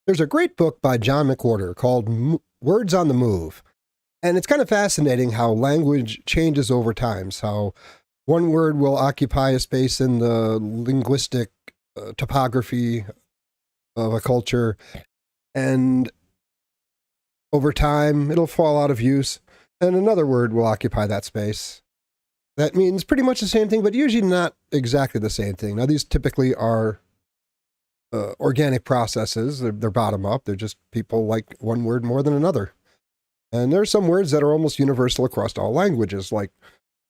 There's a great book by John McWhorter called Words on the Move. And it's kind of fascinating how language changes over time. How one word will occupy a space in the linguistic topography of a culture. And over time, it'll fall out of use. And another word will occupy that space. That means pretty much the same thing, but usually not exactly the same thing. Now, these typically are organic processes. They're bottom up. They're just people like one word more than another. And there are some words that are almost universal across all languages, like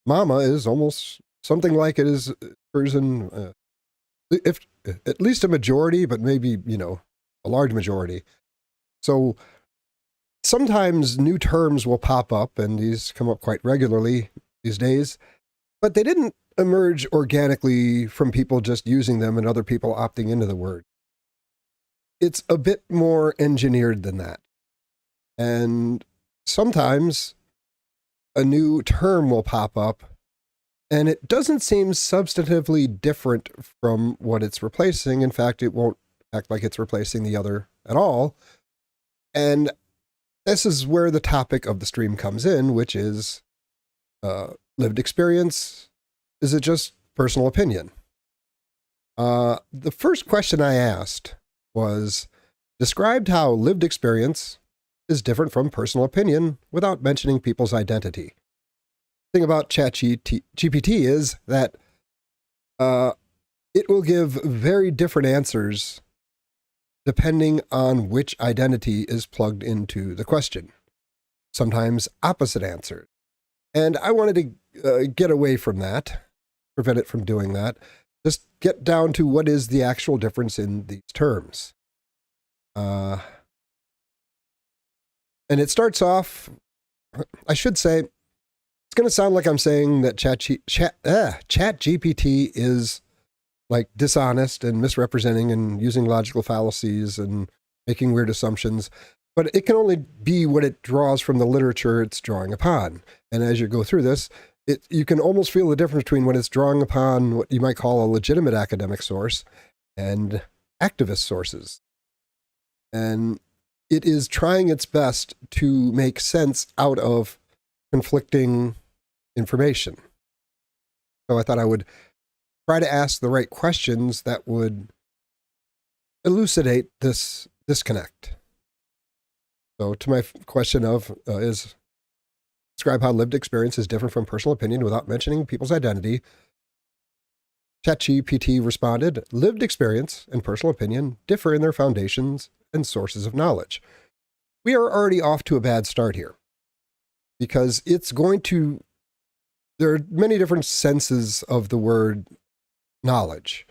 mama is almost something like it is Persian, if at least a majority, but maybe, a large majority. So sometimes new terms will pop up, and these come up quite regularly these days, but they didn't emerge organically from people just using them and other people opting into the word. It's a bit more engineered than that. And sometimes a new term will pop up, and it doesn't seem substantively different from what it's replacing. In fact, it won't act like it's replacing the other at all. And this is where the topic of the stream comes in, which is lived experience. Is it just personal opinion? The first question I asked was, described how lived experience is different from personal opinion without mentioning people's identity. The thing about ChatGPT is that it will give very different answers depending on which identity is plugged into the question. Sometimes opposite answers. And I wanted to get away from that, prevent it from doing that. Just get down to what is the actual difference in these terms. And it starts off, I should say, it's going to sound like I'm saying that ChatGPT is like dishonest and misrepresenting and using logical fallacies and making weird assumptions. But it can only be what it draws from the literature it's drawing upon. And as you go through this, you can almost feel the difference between when it's drawing upon what you might call a legitimate academic source and activist sources. And it is trying its best to make sense out of conflicting information. So I thought I would try to ask the right questions that would elucidate this disconnect. So to my question is describe how lived experience is different from personal opinion without mentioning people's identity. ChatGPT responded, lived experience and personal opinion differ in their foundations and sources of knowledge. We are already off to a bad start here because there are many different senses of the word knowledge.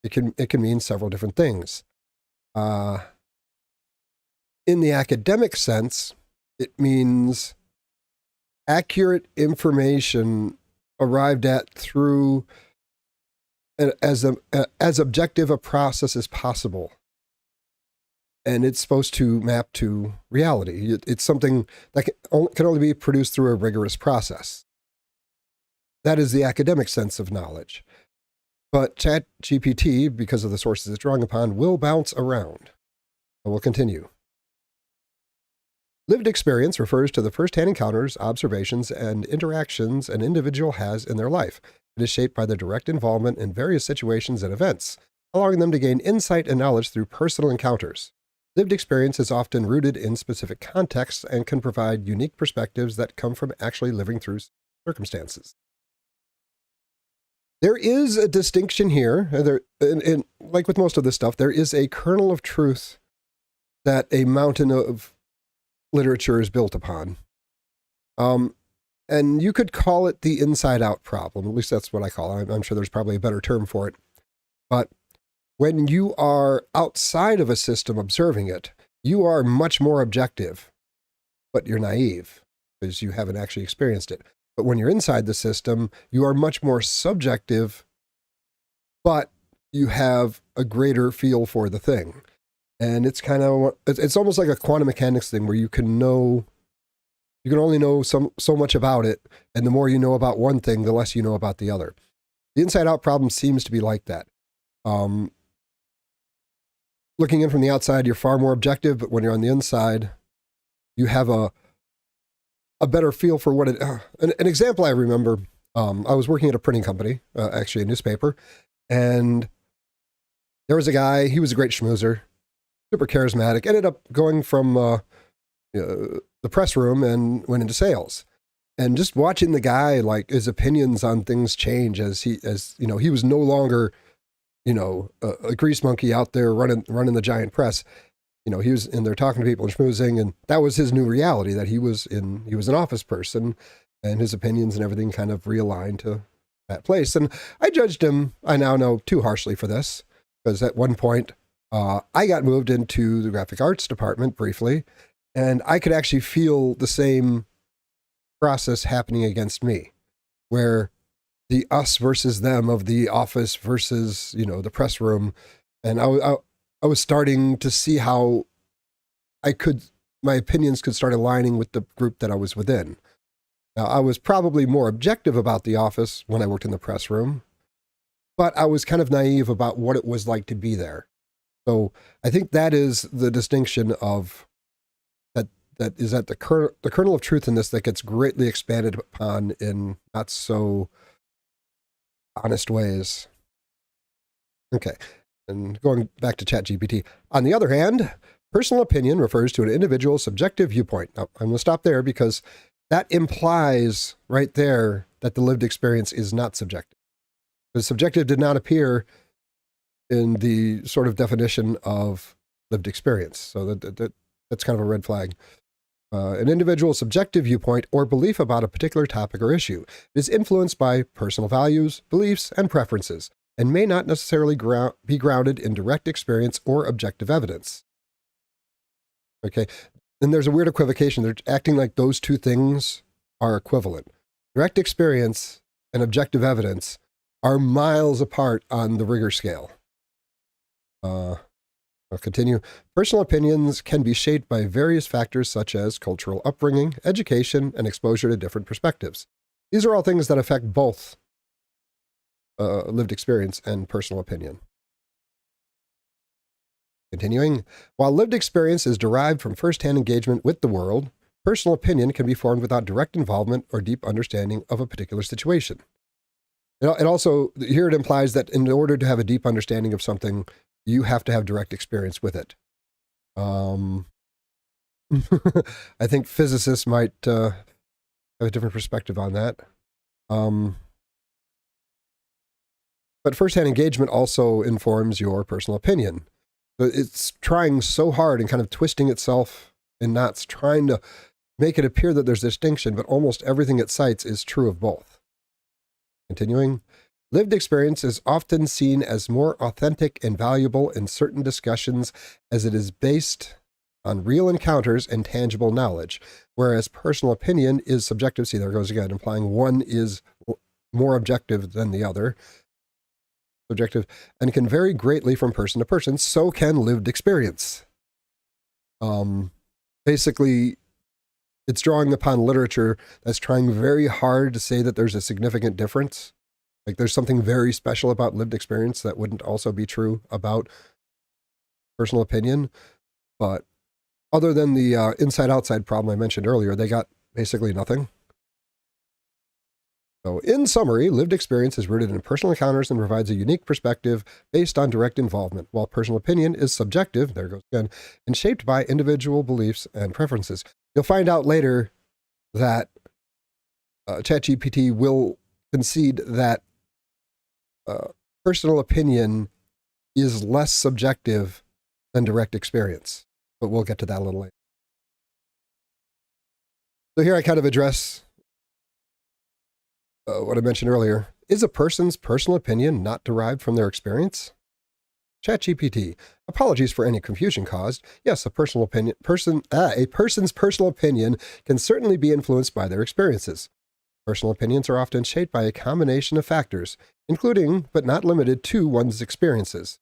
It can mean several different things. In the academic sense, it means accurate information arrived at through as objective a process as possible. And it's supposed to map to reality. It's something that can only be produced through a rigorous process. That is the academic sense of knowledge. But ChatGPT, because of the sources it's drawing upon, will bounce around. But we'll continue. Lived experience refers to the first-hand encounters, observations, and interactions an individual has in their life. It is shaped by their direct involvement in various situations and events, allowing them to gain insight and knowledge through personal encounters. Lived experience is often rooted in specific contexts and can provide unique perspectives that come from actually living through circumstances. There is a distinction here, like with most of this stuff, there is a kernel of truth that a mountain of literature is built upon. And you could call it the inside-out problem. At least that's what I call it. I'm sure there's probably a better term for it. But when you are outside of a system observing it, you are much more objective, but you're naive because you haven't actually experienced it. But when you're inside the system, you are much more subjective, but you have a greater feel for the thing. And it's almost like a quantum mechanics thing where you can only know so much about it. And the more you know about one thing, the less you know about the other. The inside out problem seems to be like that. looking in from the outside, you're far more objective, but when you're on the inside, you have a better feel for what it. An example I remember, I was working at a printing company, actually a newspaper, and there was a guy. He was a great schmoozer, super charismatic. Ended up going from the press room and went into sales. And just watching the guy, like his opinions on things change as he was no longer, a grease monkey out there running the giant press. He was in there talking to people and schmoozing, and that was his new reality, that he was an office person, and his opinions and everything kind of realigned to that place. And I judged him, I now know, too harshly for this, because at one point I got moved into the graphic arts department briefly, and I could actually feel the same process happening against me, where the us versus them of the office versus, the press room. And I was starting to see how my opinions could start aligning with the group that I was within. Now, I was probably more objective about the office when I worked in the press room, but I was kind of naive about what it was like to be there. So I think that is the distinction of that is at the kernel of truth in this that gets greatly expanded upon in not so honest ways. Okay. And going back to ChatGPT. On the other hand, personal opinion refers to an individual's subjective viewpoint. Now, I'm going to stop there because that implies right there that the lived experience is not subjective. Because subjective did not appear in the sort of definition of lived experience. So that's kind of a red flag. An individual's subjective viewpoint or belief about a particular topic or issue is influenced by personal values, beliefs, and preferences, and may not necessarily be grounded in direct experience or objective evidence. Okay, and there's a weird equivocation. They're acting like those two things are equivalent. Direct experience and objective evidence are miles apart on the rigor scale. I'll continue. Personal opinions can be shaped by various factors such as cultural upbringing, education, and exposure to different perspectives. These are all things that affect both lived experience and personal opinion. Continuing, while lived experience is derived from first-hand engagement with the world, personal opinion can be formed without direct involvement or deep understanding of a particular situation. It also, here it implies that in order to have a deep understanding of something, you have to have direct experience with it. I think physicists might have a different perspective on that. But first-hand engagement also informs your personal opinion. It's trying so hard and kind of twisting itself in knots, trying to make it appear that there's distinction, but almost everything it cites is true of both. Continuing, lived experience is often seen as more authentic and valuable in certain discussions as it is based on real encounters and tangible knowledge, whereas personal opinion is subjective. See, there it goes again, implying one is more objective than the other. Subjective, and can vary greatly from person to person. So can lived experience. Basically, it's drawing upon literature that's trying very hard to say that there's a significant difference. Like there's something very special about lived experience that wouldn't also be true about personal opinion. But other than the inside-outside problem I mentioned earlier, they got basically nothing. So in summary, lived experience is rooted in personal encounters and provides a unique perspective based on direct involvement, while personal opinion is subjective, there it goes again, and shaped by individual beliefs and preferences. You'll find out later that ChatGPT will concede that personal opinion is less subjective than direct experience, but we'll get to that a little later. So here I kind of address what I mentioned earlier. Is a person's personal opinion not derived from their experience? ChatGPT. Apologies for any confusion caused. Yes, a person's personal opinion can certainly be influenced by their experiences. Personal opinions are often shaped by a combination of factors, including, but not limited to, one's experiences.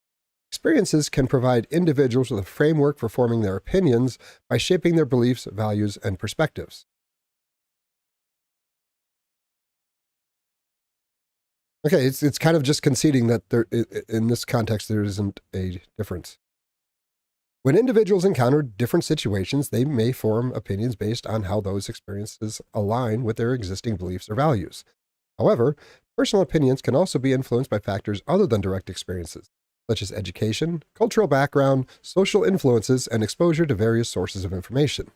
Experiences can provide individuals with a framework for forming their opinions by shaping their beliefs, values, and perspectives. Okay, it's kind of just conceding that there, in this context, there isn't a difference. When individuals encounter different situations, they may form opinions based on how those experiences align with their existing beliefs or values. However, personal opinions can also be influenced by factors other than direct experiences, such as education, cultural background, social influences, and exposure to various sources of information.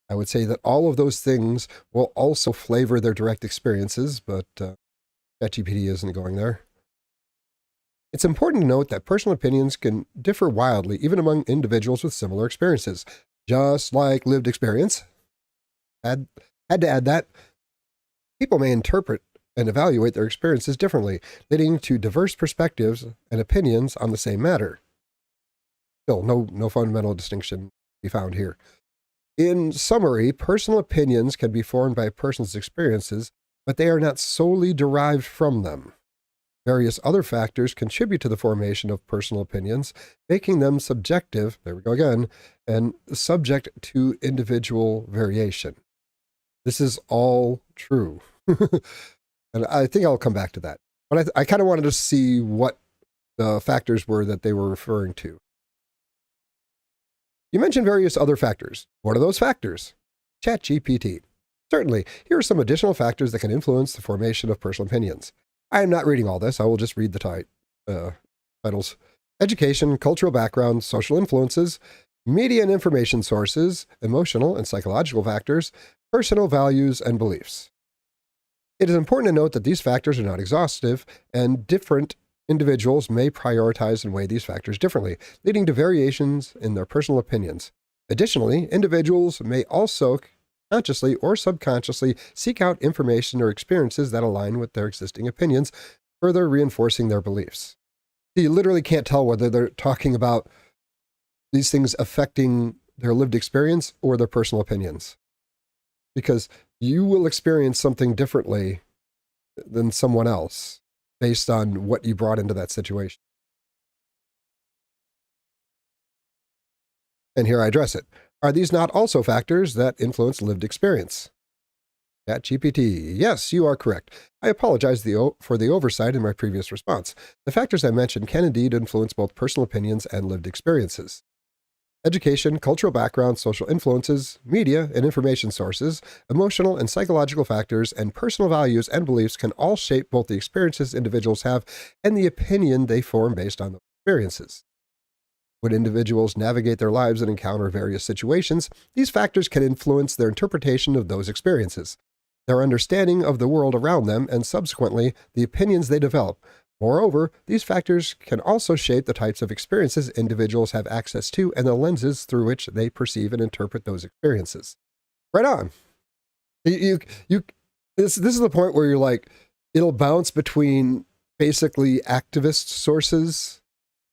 I would say that all of those things will also flavor their direct experiences, but ChatGPT isn't going there. It's important to note that personal opinions can differ wildly, even among individuals with similar experiences. Just like lived experience, had to add that, people may interpret and evaluate their experiences differently, leading to diverse perspectives and opinions on the same matter. Still, no fundamental distinction to be found here. In summary, personal opinions can be formed by a person's experiences, but they are not solely derived from them. Various other factors contribute to the formation of personal opinions, making them subjective, there we go again, and subject to individual variation. This is all true. And I think I'll come back to that. But I kind of wanted to see what the factors were that they were referring to. You mentioned various other factors. What are those factors? ChatGPT. Certainly, here are some additional factors that can influence the formation of personal opinions. I am not reading all this. I will just read the titles. Education, cultural background, social influences, media and information sources, emotional and psychological factors, personal values and beliefs. It is important to note that these factors are not exhaustive, and different individuals may prioritize and weigh these factors differently, leading to variations in their personal opinions. Additionally, individuals may also consciously or subconsciously seek out information or experiences that align with their existing opinions, further reinforcing their beliefs. You literally can't tell whether they're talking about these things affecting their lived experience or their personal opinions, because you will experience something differently than someone else based on what you brought into that situation. And here I address it. Are these not also factors that influence lived experience? ChatGPT. Yes, you are correct. I apologize for the oversight in my previous response. The factors I mentioned can indeed influence both personal opinions and lived experiences. Education, cultural background, social influences, media and information sources, emotional and psychological factors, and personal values and beliefs can all shape both the experiences individuals have and the opinion they form based on those experiences. When individuals navigate their lives and encounter various situations, these factors can influence their interpretation of those experiences, their understanding of the world around them, and subsequently, the opinions they develop. Moreover, these factors can also shape the types of experiences individuals have access to and the lenses through which they perceive and interpret those experiences. Right on. This is the point where you're like, it'll bounce between basically activist sources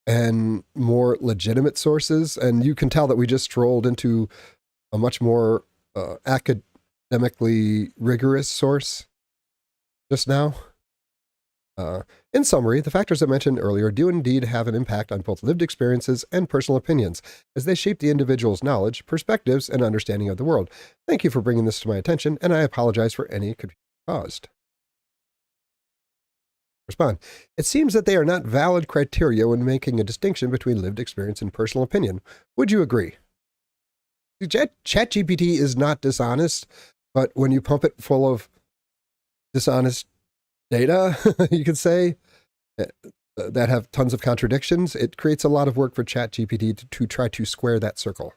and more legitimate sources. And you can tell that we just strolled into a much more academically rigorous source just now. In summary, the factors I mentioned earlier do indeed have an impact on both lived experiences and personal opinions, as they shape the individual's knowledge, perspectives, and understanding of the world. Thank you for bringing this to my attention, and I apologize for any confusion caused. Respond. It seems that they are not valid criteria when making a distinction between lived experience and personal opinion. Would you agree? ChatGPT is not dishonest, but when you pump it full of dishonest data, you could say, that have tons of contradictions, it creates a lot of work for ChatGPT to try to square that circle.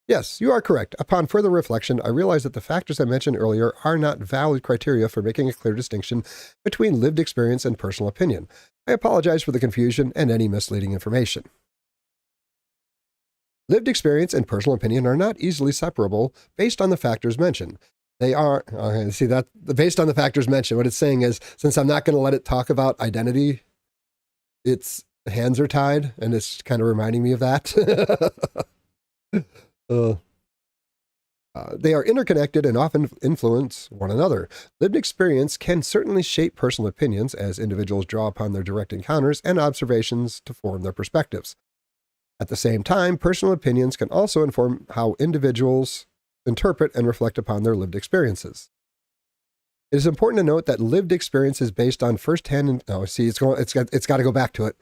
Yes, you are correct. Upon further reflection, I realize that the factors I mentioned earlier are not valid criteria for making a clear distinction between lived experience and personal opinion. I apologize for the confusion and any misleading information. Lived experience and personal opinion are not easily separable based on the factors mentioned. They are, okay, see that, based on the factors mentioned, what it's saying is, since I'm not going to let it talk about identity, its hands are tied, and it's kind of reminding me of that. They are interconnected and often influence one another. Lived experience can certainly shape personal opinions as individuals draw upon their direct encounters and observations to form their perspectives. At the same time, personal opinions can also inform how individuals interpret and reflect upon their lived experiences. It is important to note that lived experience is based on firsthand. No, see, it's got to go back to it.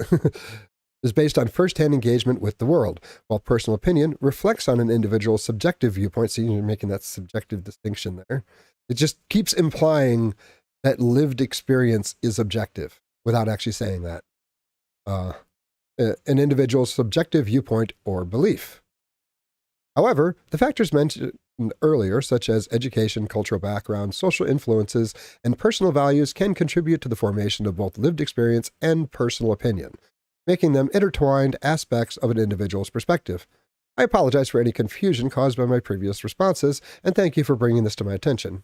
is based on first-hand engagement with the world, while personal opinion reflects on an individual's subjective viewpoint. See, you're making that subjective distinction there. It just keeps implying that lived experience is objective without actually saying that. An individual's subjective viewpoint or belief. However, the factors mentioned earlier, such as education, cultural background, social influences, and personal values, can contribute to the formation of both lived experience and personal opinion, making them intertwined aspects of an individual's perspective. I apologize for any confusion caused by my previous responses, and thank you for bringing this to my attention.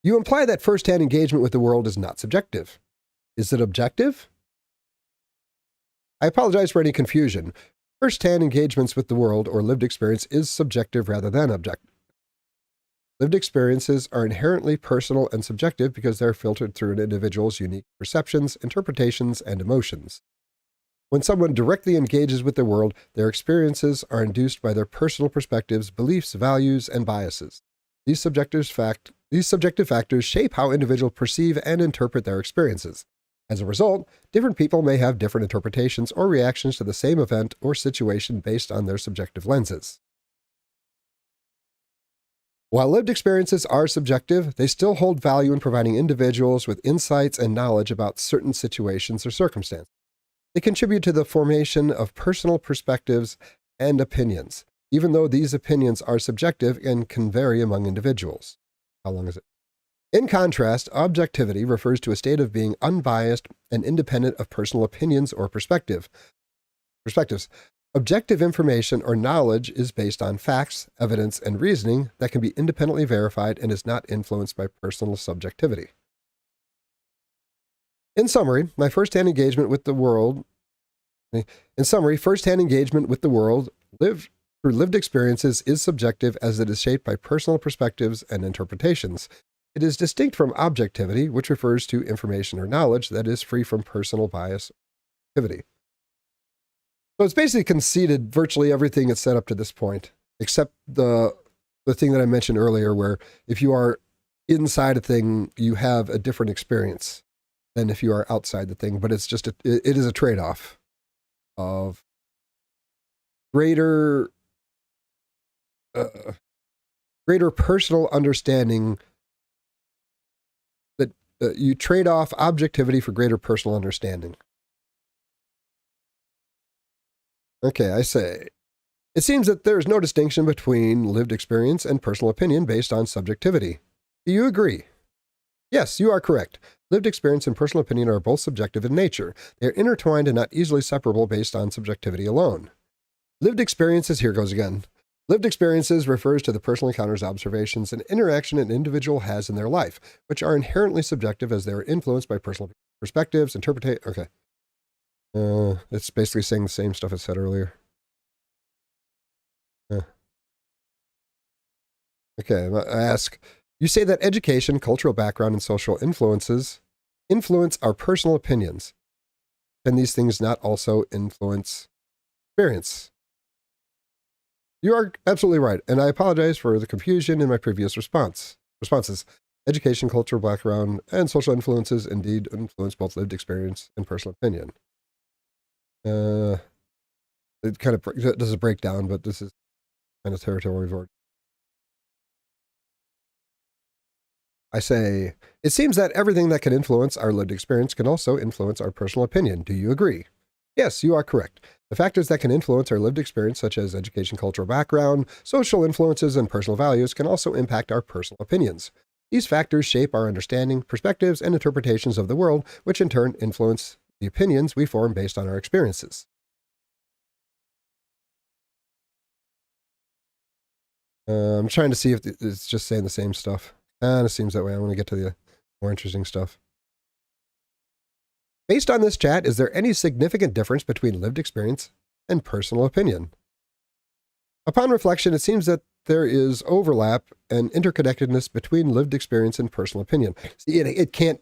You imply that first-hand engagement with the world is not subjective. Is it objective? I apologize for any confusion. First-hand engagements with the world or lived experience is subjective rather than objective. Lived experiences are inherently personal and subjective because they're filtered through an individual's unique perceptions, interpretations, and emotions. When someone directly engages with the world, their experiences are induced by their personal perspectives, beliefs, values, and biases. These subjective factors shape how individuals perceive and interpret their experiences. As a result, different people may have different interpretations or reactions to the same event or situation based on their subjective lenses. While lived experiences are subjective, they still hold value in providing individuals with insights and knowledge about certain situations or circumstances. They contribute to the formation of personal perspectives and opinions, even though these opinions are subjective and can vary among individuals. How long is it? In contrast, objectivity refers to a state of being unbiased and independent of personal opinions or perspectives. Objective information or knowledge is based on facts, evidence, and reasoning that can be independently verified and is not influenced by personal subjectivity. In summary, first-hand engagement with the world through lived experiences is subjective as it is shaped by personal perspectives and interpretations. It is distinct from objectivity, which refers to information or knowledge that is free from personal bias or activity. So it's basically conceded virtually everything it's said up to this point, except the thing that I mentioned earlier, where if you are inside a thing, you have a different experience than if you are outside the thing. But it's just it is a trade-off of greater personal understanding. You trade off objectivity for greater personal understanding. Okay, I say, it seems that there is no distinction between lived experience and personal opinion based on subjectivity. Do you agree? Yes, you are correct. Lived experience and personal opinion are both subjective in nature. They are intertwined and not easily separable based on subjectivity alone. Lived experiences, here goes again. Lived experiences refers to the personal encounters, observations, and interaction an individual has in their life, which are inherently subjective as they are influenced by personal perspectives, Okay. It's basically saying the same stuff I said earlier. Okay, I ask, you say that education, cultural background, and social influence our personal opinions. Can these things not also influence experience? You are absolutely right, and I apologize for the confusion in my previous responses. Education, cultural background, and social influences indeed influence both lived experience and personal opinion. It kind of does a breakdown, but this is kind of territory we've already. I say, it seems that everything that can influence our lived experience can also influence our personal opinion. Do you agree? Yes, you are correct. The factors that can influence our lived experience, such as education, cultural background, social influences, and personal values, can also impact our personal opinions. These factors shape our understanding, perspectives, and interpretations of the world, which in turn influence the opinions we form based on our experiences. I'm trying to see if it's just saying the same stuff. It seems that way. I want to get to the more interesting stuff. Based on this chat, is there any significant difference between lived experience and personal opinion? Upon reflection, it seems that there is overlap and interconnectedness between lived experience and personal opinion. See, it can't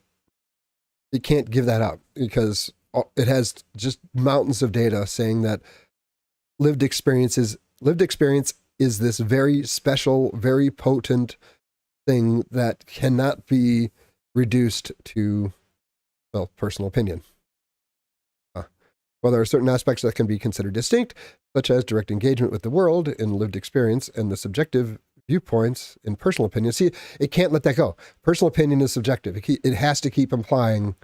give that up because it has just mountains of data saying that lived experience is this very special, very potent thing that cannot be reduced to, well, personal opinion. While there are certain aspects that can be considered distinct, such as direct engagement with the world in lived experience and the subjective viewpoints in personal opinion. See, it can't let that go. Personal opinion is subjective. It has to keep implying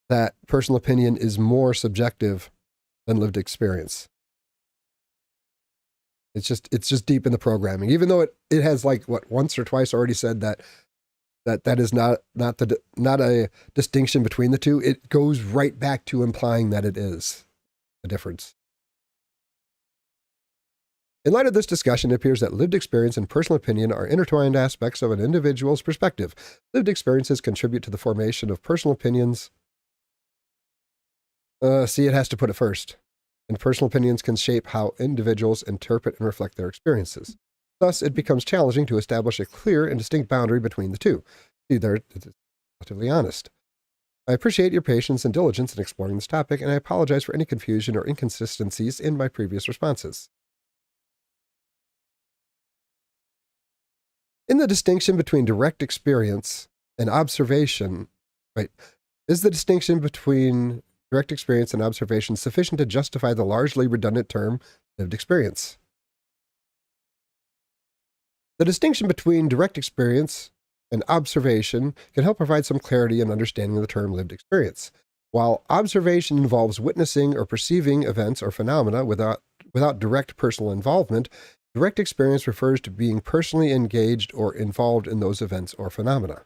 that personal opinion is more subjective than lived experience. It's just deep in the programming, even though it has like once or twice already said that is not a distinction between the two. It goes right back to implying that it is a difference. In light of this discussion, it appears that lived experience and personal opinion are intertwined aspects of an individual's perspective. Lived experiences contribute to the formation of personal opinions. See, it has to put it first. And personal opinions can shape how individuals interpret and reflect their experiences. Thus, it becomes challenging to establish a clear and distinct boundary between the two. See, they're relatively honest. I appreciate your patience and diligence in exploring this topic, and I apologize for any confusion or inconsistencies in my previous responses. In the distinction between direct experience and observation, is the distinction between direct experience and observation sufficient to justify the largely redundant term lived experience? The distinction between direct experience and observation can help provide some clarity and understanding of the term lived experience. While observation involves witnessing or perceiving events or phenomena without direct personal involvement, direct experience refers to being personally engaged or involved in those events or phenomena.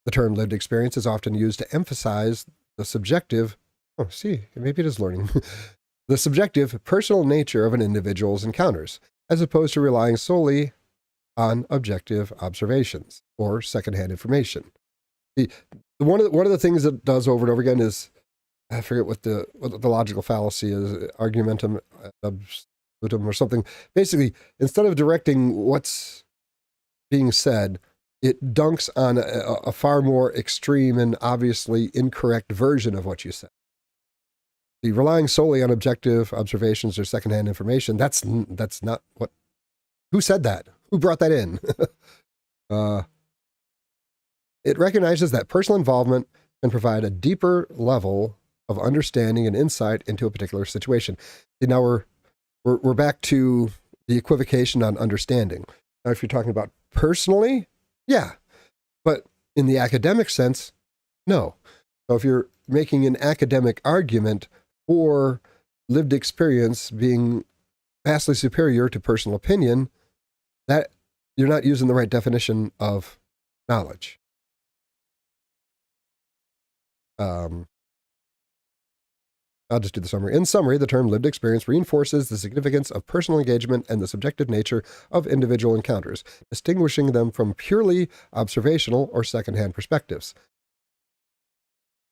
The term lived experience is often used to emphasize the subjective, maybe it is learning, the subjective personal nature of an individual's encounters, as opposed to relying solely on objective observations or secondhand information. One of the things it does over and over again is, I forget what the logical fallacy is, argumentum absolutum or something. Basically, instead of directing what's being said, it dunks on a far more extreme and obviously incorrect version of what you said. Relying solely on objective observations or secondhand information, that's not what... Who said that? Who brought that in? It recognizes that personal involvement can provide a deeper level of understanding and insight into a particular situation. See, now we're back to the equivocation on understanding. Now, if you're talking about personally, yeah, but in the academic sense, no. So if you're making an academic argument for lived experience being vastly superior to personal opinion, that you're not using the right definition of knowledge. I'll just do the summary. In summary, the term lived experience reinforces the significance of personal engagement and the subjective nature of individual encounters, distinguishing them from purely observational or secondhand perspectives.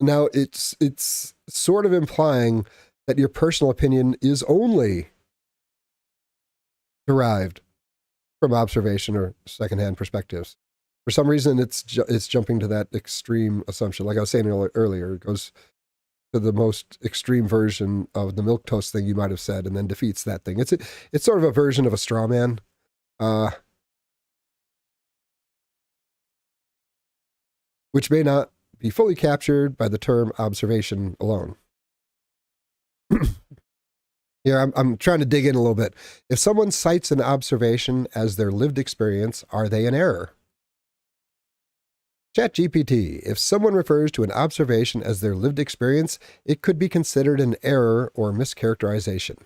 Now, it's sort of implying that your personal opinion is only derived from observation or secondhand perspectives. For some reason, it's jumping to that extreme assumption. Like I was saying earlier, it goes to the most extreme version of the milquetoast thing you might have said, and then defeats that thing. It's sort of a version of a straw man. Which may not be fully captured by the term observation alone. Here, I'm trying to dig in a little bit. If someone cites an observation as their lived experience, are they in error? ChatGPT. If someone refers to an observation as their lived experience, it could be considered an error or mischaracterization.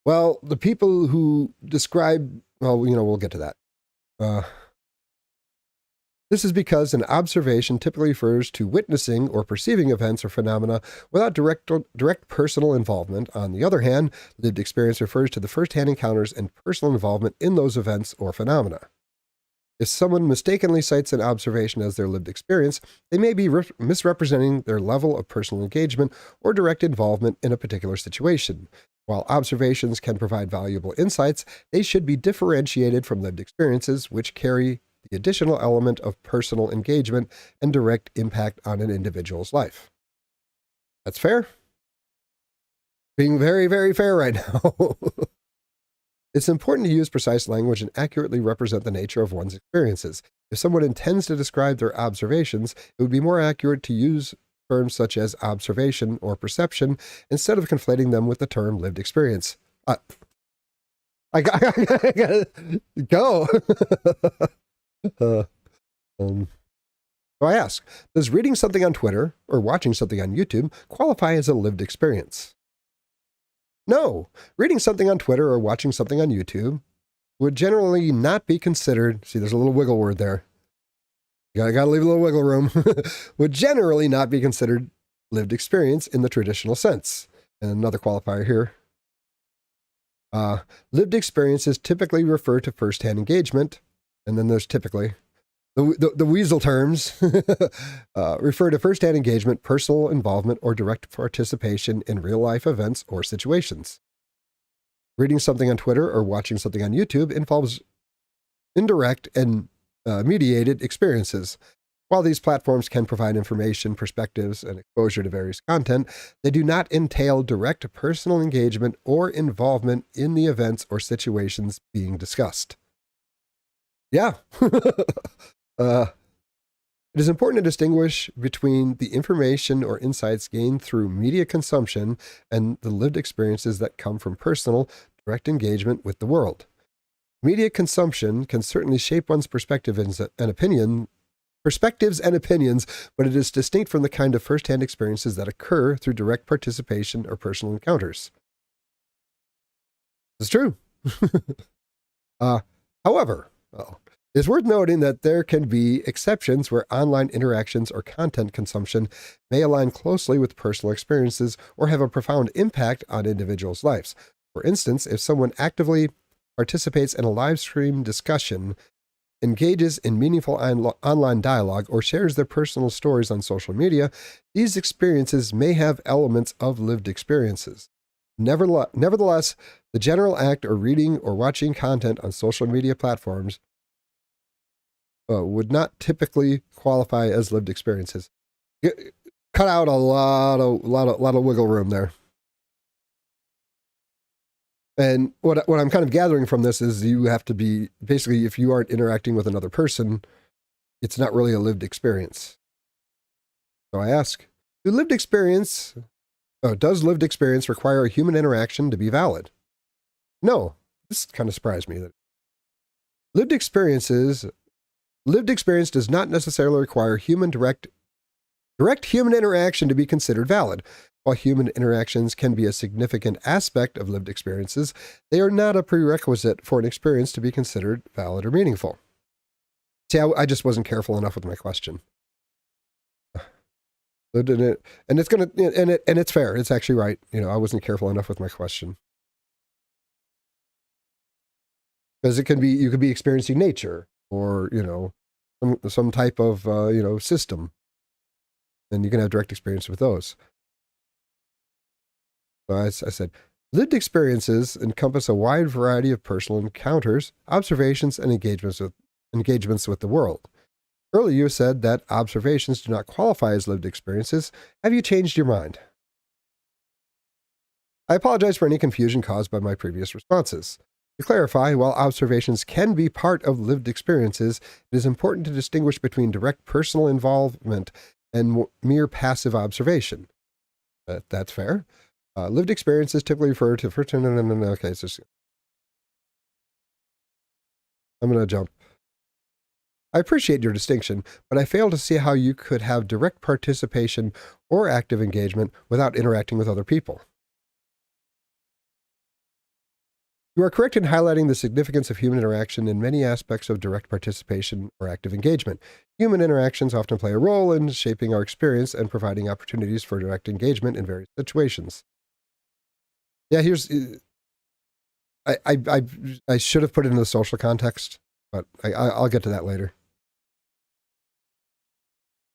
Well, the people who describe, we'll get to that. This is because an observation typically refers to witnessing or perceiving events or phenomena without direct personal involvement. On the other hand, lived experience refers to the first-hand encounters and personal involvement in those events or phenomena. If someone mistakenly cites an observation as their lived experience, they may be misrepresenting their level of personal engagement or direct involvement in a particular situation. While observations can provide valuable insights, they should be differentiated from lived experiences, which carry the additional element of personal engagement and direct impact on an individual's life. That's fair? Being very, very fair right now. It's important to use precise language and accurately represent the nature of one's experiences. If someone intends to describe their observations, it would be more accurate to use terms such as observation or perception instead of conflating them with the term lived experience. I gotta go. uh, so I ask, does reading something on Twitter or watching something on YouTube qualify as a lived experience? No, reading something on Twitter or watching something on YouTube would generally not be considered, see, there's a little wiggle word there. You gotta leave a little wiggle room, would generally not be considered lived experience in the traditional sense. And another qualifier here. Lived experiences typically refer to firsthand engagement, and then there's typically. The weasel terms refer to firsthand engagement, personal involvement, or direct participation in real-life events or situations. Reading something on Twitter or watching something on YouTube involves indirect and mediated experiences. While these platforms can provide information, perspectives, and exposure to various content, they do not entail direct personal engagement or involvement in the events or situations being discussed. Yeah. It is important to distinguish between the information or insights gained through media consumption and the lived experiences that come from personal, direct engagement with the world. Media consumption can certainly shape one's perspectives and opinions, but it is distinct from the kind of first-hand experiences that occur through direct participation or personal encounters. It's true. However, it's worth noting that there can be exceptions where online interactions or content consumption may align closely with personal experiences or have a profound impact on individuals' lives. For instance, if someone actively participates in a live stream discussion, engages in meaningful online dialogue, or shares their personal stories on social media, these experiences may have elements of lived experiences. Nevertheless, the general act of reading or watching content on social media platforms would not typically qualify as lived experiences. Cut out a lot of wiggle room there. And what I'm kind of gathering from this is you have to be, basically, if you aren't interacting with another person, it's not really a lived experience. So I ask, does lived experience require a human interaction to be valid? No. This kind of surprised me. That lived experience does not necessarily require direct human interaction to be considered valid. While human interactions can be a significant aspect of lived experiences, they are not a prerequisite for an experience to be considered valid or meaningful. See, I just wasn't careful enough with my question. And it's fair. It's actually right. I wasn't careful enough with my question. Because you could be experiencing nature or, some type of, system. And you can have direct experience with those. So I said, lived experiences encompass a wide variety of personal encounters, observations, and engagements with the world. Earlier you said that observations do not qualify as lived experiences. Have you changed your mind? I apologize for any confusion caused by my previous responses. To clarify, while observations can be part of lived experiences, it is important to distinguish between direct personal involvement and mere passive observation. That's fair. Lived experiences typically refer to first. No. Okay, I'm going to jump. I appreciate your distinction, but I fail to see how you could have direct participation or active engagement without interacting with other people. You are correct in highlighting the significance of human interaction in many aspects of direct participation or active engagement. Human interactions often play a role in shaping our experience and providing opportunities for direct engagement in various situations. Yeah, I should have put it in the social context, but I'll get to that later.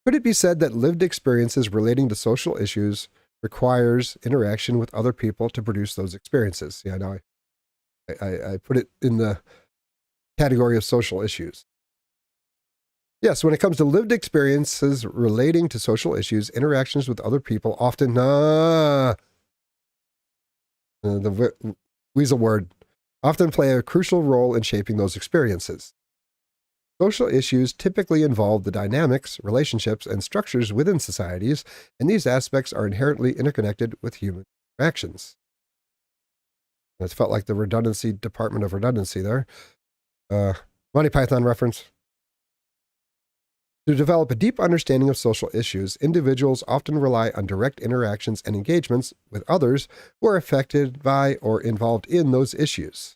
Could it be said that lived experiences relating to social issues requires interaction with other people to produce those experiences? Yeah, no, I put it in the category of social issues. Yes, when it comes to lived experiences relating to social issues, interactions with other people often the weasel word, often play a crucial role in shaping those experiences. Social issues typically involve the dynamics, relationships, and structures within societies, and these aspects are inherently interconnected with human interactions. It felt like the redundancy department of redundancy there. Monty Python reference. To develop a deep understanding of social issues, individuals often rely on direct interactions and engagements with others who are affected by or involved in those issues.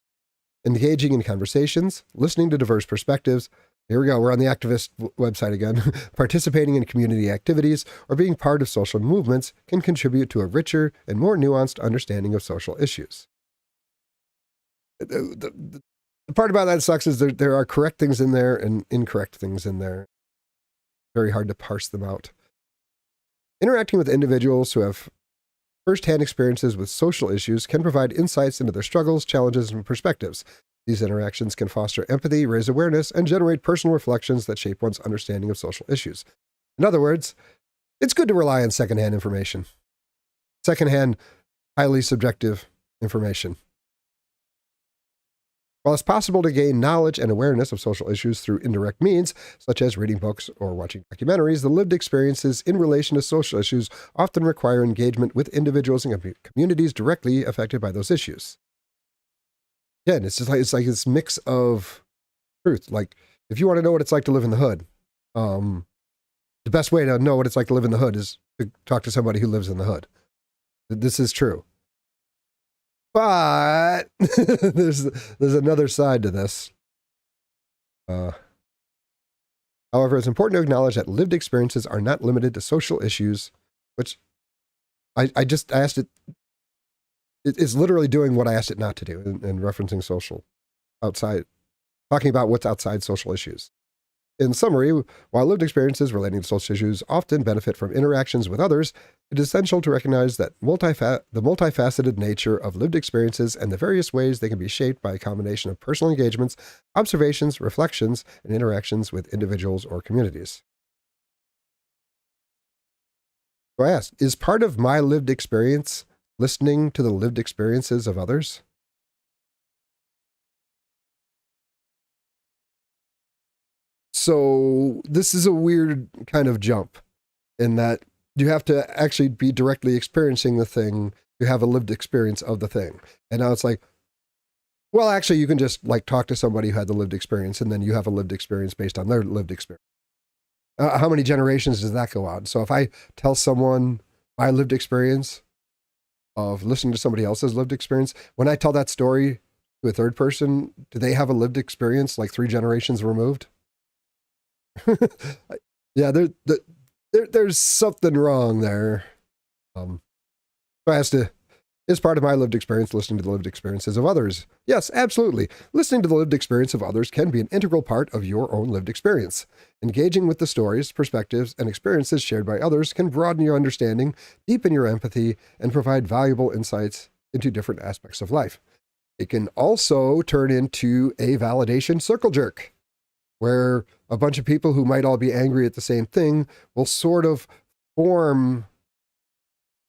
Engaging in conversations, listening to diverse perspectives, here we go, we're on the activist website again, participating in community activities, or being part of social movements can contribute to a richer and more nuanced understanding of social issues. The part about that sucks is there are correct things in there and incorrect things in there. Very hard to parse them out. Interacting with individuals who have first-hand experiences with social issues can provide insights into their struggles, challenges, and perspectives. These interactions can foster empathy, raise awareness, and generate personal reflections that shape one's understanding of social issues. In other words, it's good to rely on secondhand information. Secondhand, highly subjective information. While it's possible to gain knowledge and awareness of social issues through indirect means, such as reading books or watching documentaries, the lived experiences in relation to social issues often require engagement with individuals and communities directly affected by those issues. Again, it's like this mix of truth. Like, if you want to know what it's like to live in the hood, the best way to know what it's like to live in the hood is to talk to somebody who lives in the hood. This is true. But there's another side to this. However, it's important to acknowledge that lived experiences are not limited to social issues, which I just asked it. It's literally doing what I asked it not to do and referencing social outside, talking about what's outside social issues. In summary, while lived experiences relating to social issues often benefit from interactions with others, it is essential to recognize that the multifaceted nature of lived experiences and the various ways they can be shaped by a combination of personal engagements, observations, reflections, and interactions with individuals or communities. So I asked, is part of my lived experience listening to the lived experiences of others? So this is a weird kind of jump in that you have to actually be directly experiencing the thing to have a lived experience of the thing. And now it's like, well, actually, you can just like talk to somebody who had the lived experience, and then you have a lived experience based on their lived experience. How many generations does that go on? So if I tell someone my lived experience of listening to somebody else's lived experience, when I tell that story to a third person, do they have a lived experience like 3 generations removed? Yeah, there's something wrong there. So I asked, is part of my lived experience listening to the lived experiences of others? Yes, absolutely. Listening to the lived experience of others can be an integral part of your own lived experience. Engaging with the stories, perspectives, and experiences shared by others can broaden your understanding, deepen your empathy, and provide valuable insights into different aspects of life. It can also turn into a validation circle jerk, where a bunch of people who might all be angry at the same thing will sort of form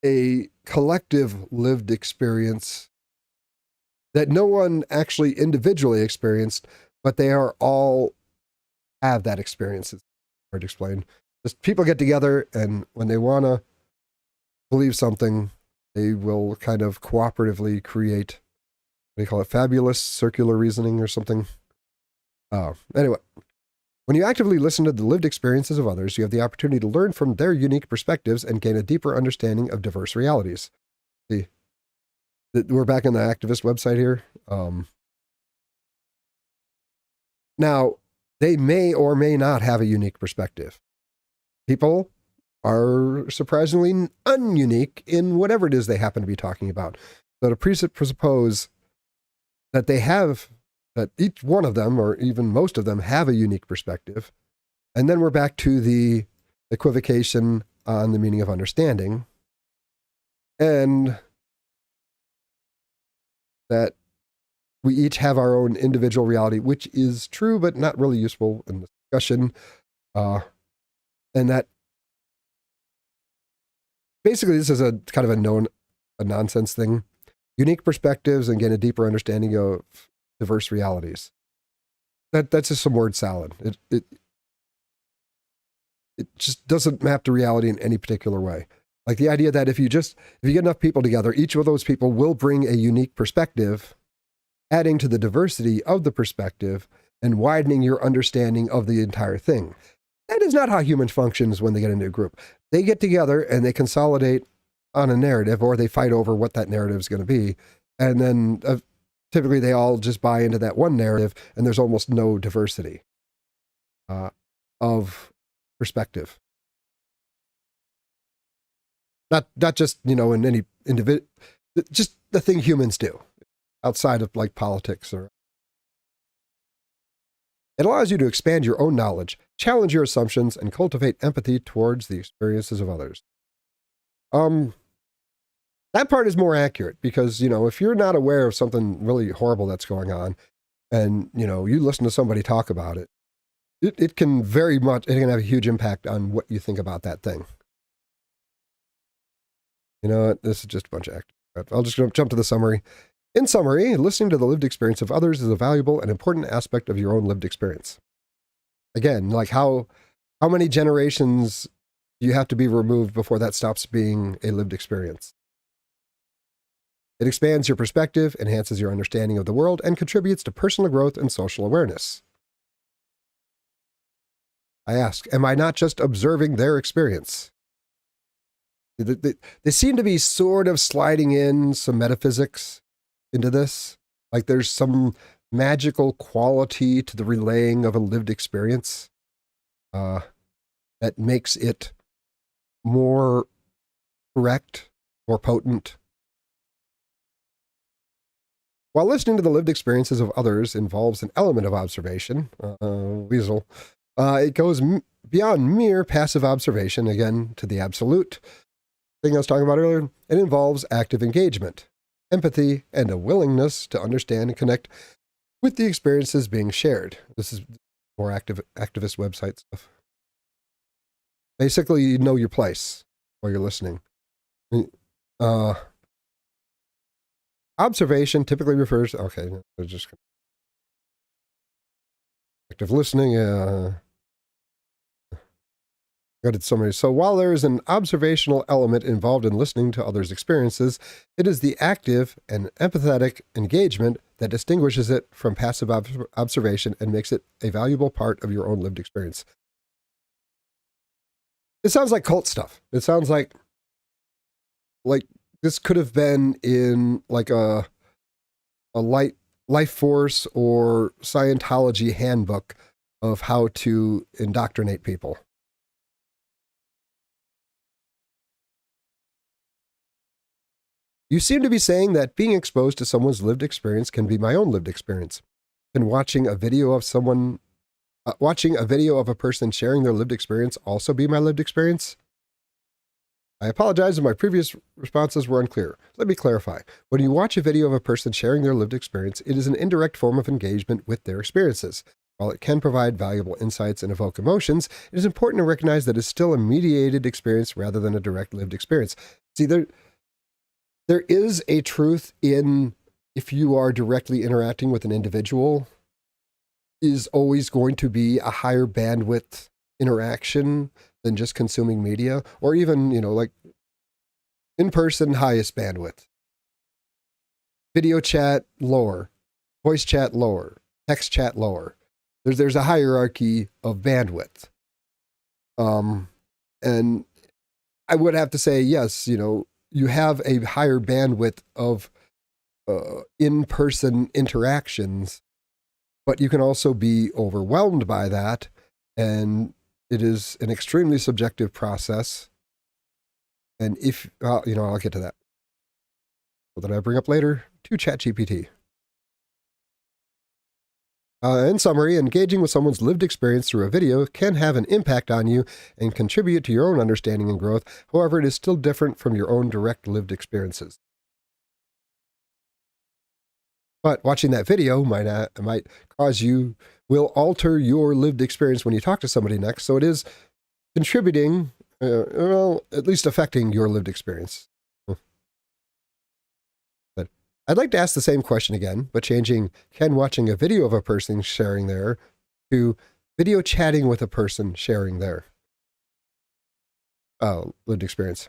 a collective lived experience that no one actually individually experienced, but they are all have that experience. It's hard to explain. Just people get together, and when they want to believe something, they will kind of cooperatively create, what do you call it, fabulous circular reasoning or something. Anyway, when you actively listen to the lived experiences of others, you have the opportunity to learn from their unique perspectives and gain a deeper understanding of diverse realities. See, we're back on the activist website here. Now, they may or may not have a unique perspective. People are surprisingly ununique in whatever it is they happen to be talking about. So to presuppose that that each one of them, or even most of them, have a unique perspective. And then we're back to the equivocation on the meaning of understanding. And that we each have our own individual reality, which is true, but not really useful in the discussion. And that basically this is a kind of a nonsense thing. Unique perspectives and gain a deeper understanding of diverse realities. that's just some word salad. It just doesn't map to reality in any particular way. Like the idea that if you get enough people together, each of those people will bring a unique perspective, adding to the diversity of the perspective and widening your understanding of the entire thing. That is not how humans functions when they get into a group. They get together and they consolidate on a narrative, or they fight over what that narrative is going to be. And then typically they all just buy into that one narrative, and there's almost no diversity of perspective. Not just, in any individual, just the thing humans do outside of like politics. Or it allows you to expand your own knowledge, challenge your assumptions, and cultivate empathy towards the experiences of others. That part is more accurate because, if you're not aware of something really horrible that's going on, and, you listen to somebody talk about it, it can have a huge impact on what you think about that thing. This is just a bunch of active. I'll just jump to the summary. In summary, listening to the lived experience of others is a valuable and important aspect of your own lived experience. Again, like how many generations do you have to be removed before that stops being a lived experience? It expands your perspective, enhances your understanding of the world, and contributes to personal growth and social awareness. I ask, am I not just observing their experience? They seem to be sort of sliding in some metaphysics into this. Like there's some magical quality to the relaying of a lived experience that makes it more correct, more potent. While listening to the lived experiences of others involves an element of observation, weasel, it goes beyond mere passive observation, again, to the absolute thing I was talking about earlier. It involves active engagement, empathy, and a willingness to understand and connect with the experiences being shared. This is more activist website stuff. Basically, you know your place while you're listening. Observation typically refers to, okay, just active listening. Got it summary. So while there is an observational element involved in listening to others' experiences, it is the active and empathetic engagement that distinguishes it from passive observation and makes it a valuable part of your own lived experience. It sounds like cult stuff. It sounds like this could have been in like a life force or Scientology handbook of how to indoctrinate people. You seem to be saying that being exposed to someone's lived experience can be my own lived experience. Can watching a video of a person sharing their lived experience also be my lived experience? I apologize if my previous responses were unclear. Let me clarify. When you watch a video of a person sharing their lived experience, it is an indirect form of engagement with their experiences. While it can provide valuable insights and evoke emotions, it is important to recognize that it's still a mediated experience rather than a direct lived experience. See, there is a truth in if you are directly interacting with an individual, is always going to be a higher bandwidth interaction than just consuming media, or even, like in-person highest bandwidth. Video chat, lower. Voice chat, lower. Text chat, lower. There's a hierarchy of bandwidth. And I would have to say, yes, you have a higher bandwidth of in-person interactions, but you can also be overwhelmed by that, and it is an extremely subjective process. And if, I'll get to that. What did I bring up later? To ChatGPT. In summary, engaging with someone's lived experience through a video can have an impact on you and contribute to your own understanding and growth. However, it is still different from your own direct lived experiences. But watching that video might will alter your lived experience when you talk to somebody next. So it is contributing, at least affecting your lived experience. But I'd like to ask the same question again, but changing can watching a video of a person sharing their to video chatting with a person sharing their lived experience.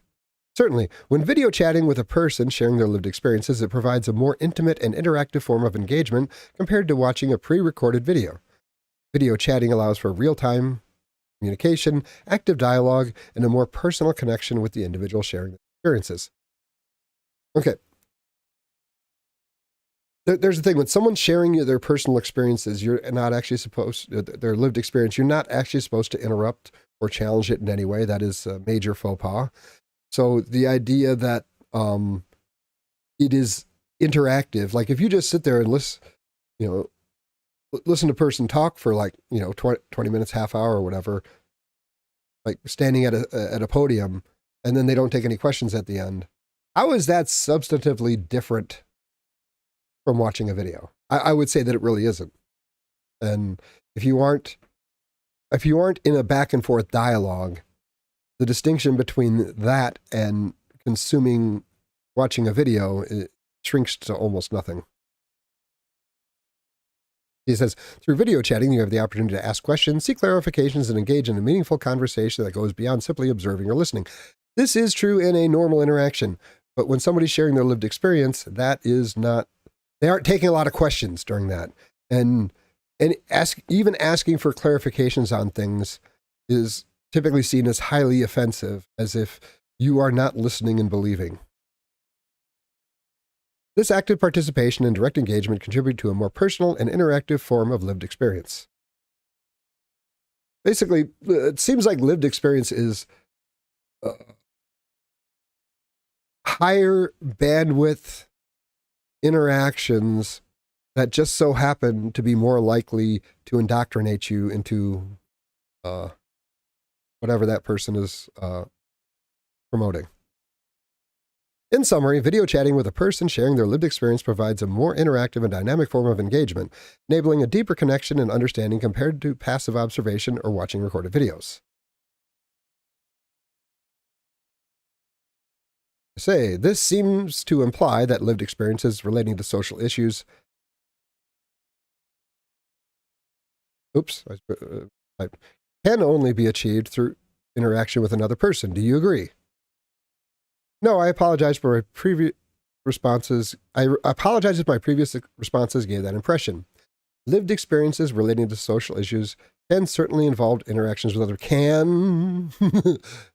Certainly, when video chatting with a person sharing their lived experiences, it provides a more intimate and interactive form of engagement compared to watching a pre-recorded video. Video chatting allows for real-time communication, active dialogue, and a more personal connection with the individual sharing their experiences. Okay. There's the thing, when someone's sharing their personal experiences, you're not actually supposed, their lived experience, you're not actually supposed to interrupt or challenge it in any way. That is a major faux pas. So the idea that it is interactive, like if you just sit there and listen to a person talk for 20 minutes, half hour or whatever, like standing at a podium, and then they don't take any questions at the end. How is that substantively different from watching a video? I would say that it really isn't. And if you aren't in a back and forth dialogue, the distinction between that and watching a video, it shrinks to almost nothing. He says, through video chatting, you have the opportunity to ask questions, seek clarifications, and engage in a meaningful conversation that goes beyond simply observing or listening. This is true in a normal interaction, but when somebody's sharing their lived experience, that is not, they aren't taking a lot of questions during that. And even asking for clarifications on things is typically seen as highly offensive, as if you are not listening and believing. This active participation and direct engagement contribute to a more personal and interactive form of lived experience. Basically, it seems like lived experience is higher bandwidth interactions that just so happen to be more likely to indoctrinate you into whatever that person is promoting. In summary, video chatting with a person sharing their lived experience provides a more interactive and dynamic form of engagement, enabling a deeper connection and understanding compared to passive observation or watching recorded videos. This seems to imply that lived experiences relating to social issues can only be achieved through interaction with another person. Do you agree? No, I apologize for my previous responses. I apologize if my previous responses gave that impression. Lived experiences relating to social issues can certainly involve interactions with other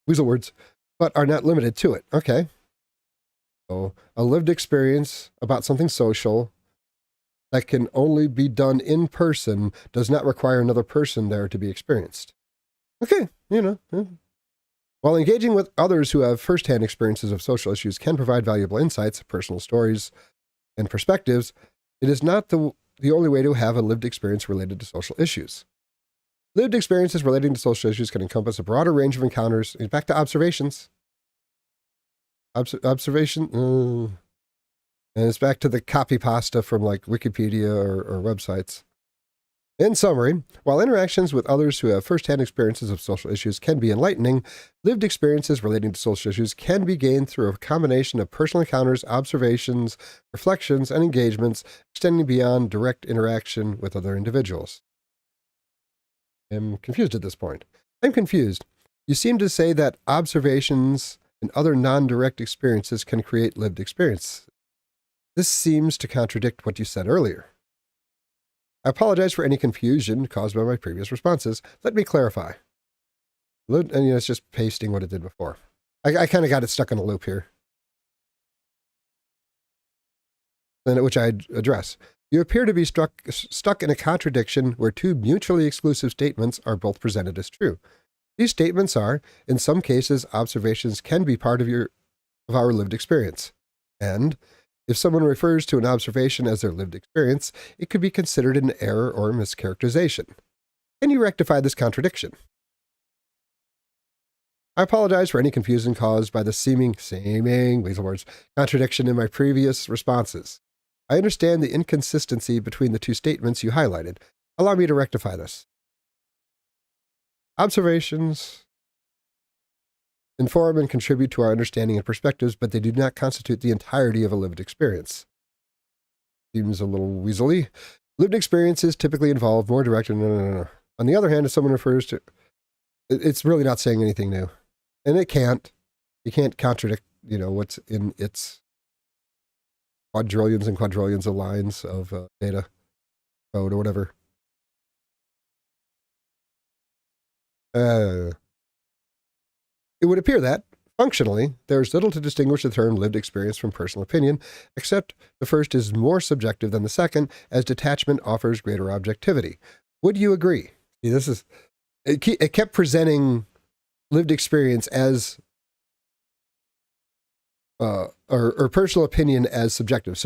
weasel words, but are not limited to it. Okay. So a lived experience about something social that can only be done in person does not require another person there to be experienced. Okay, While engaging with others who have firsthand experiences of social issues can provide valuable insights, personal stories, and perspectives, it is not the only way to have a lived experience related to social issues. Lived experiences relating to social issues can encompass a broader range of encounters. Back to observations. Observation. And it's back to the copy pasta from like Wikipedia or websites. In summary, while interactions with others who have firsthand experiences of social issues can be enlightening, lived experiences relating to social issues can be gained through a combination of personal encounters, observations, reflections, and engagements extending beyond direct interaction with other individuals. I'm confused at this point. I'm confused. You seem to say that observations and other non-direct experiences can create lived experience. This seems to contradict what you said earlier. I apologize for any confusion caused by my previous responses. Let me clarify. And it's just pasting what it did before. I kind of got it stuck in a loop here, which I address. You appear to be stuck in a contradiction where two mutually exclusive statements are both presented as true. These statements are, in some cases, observations can be part of our lived experience. And if someone refers to an observation as their lived experience, it could be considered an error or mischaracterization. Can you rectify this contradiction? I apologize for any confusion caused by the seeming weasel words, contradiction in my previous responses. I understand the inconsistency between the two statements you highlighted. Allow me to rectify this. Observations inform and contribute to our understanding and perspectives, but they do not constitute the entirety of a lived experience. seems a little weaselly. Lived experiences typically involve more direct. No. On the other hand, if someone refers to, it's really not saying anything new, and it can't. You can't contradict, what's in its quadrillions and quadrillions of lines of data code or whatever. It would appear that, functionally, there's little to distinguish the term lived experience from personal opinion, except the first is more subjective than the second, as detachment offers greater objectivity. Would you agree? See, it kept presenting lived experience as, or personal opinion as subjective.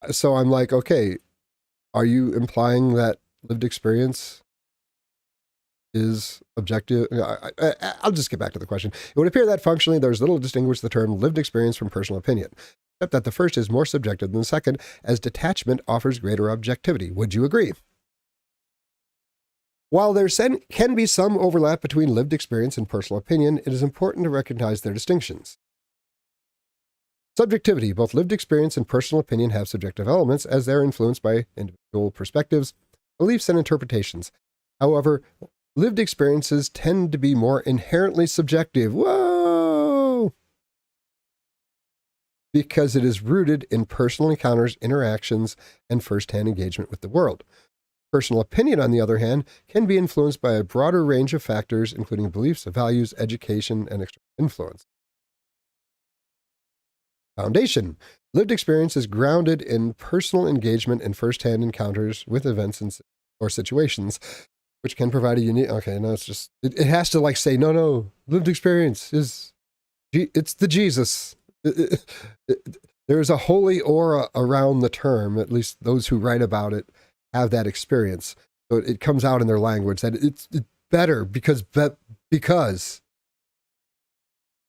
So I'm like, okay, are you implying that lived experience is objective? I'll just get back to the question. It would appear that functionally there's little to distinguish the term lived experience from personal opinion, except that the first is more subjective than the second, as detachment offers greater objectivity. Would you agree? While there can be some overlap between lived experience and personal opinion, it is important to recognize their distinctions. Subjectivity. Both lived experience and personal opinion have subjective elements, as they're influenced by individual perspectives, beliefs, and interpretations. However, lived experiences tend to be more inherently subjective. Whoa! Because it is rooted in personal encounters, interactions, and first-hand engagement with the world. Personal opinion, on the other hand, can be influenced by a broader range of factors, including beliefs, values, education, and external influence. Foundation. Lived experience is grounded in personal engagement and first-hand encounters with events or situations, which can provide a unique... Okay, no, it's just... It has to like say, no, lived experience is... It's the Jesus. There's a holy aura around the term, at least those who write about it have that experience. So it comes out in their language that it's better because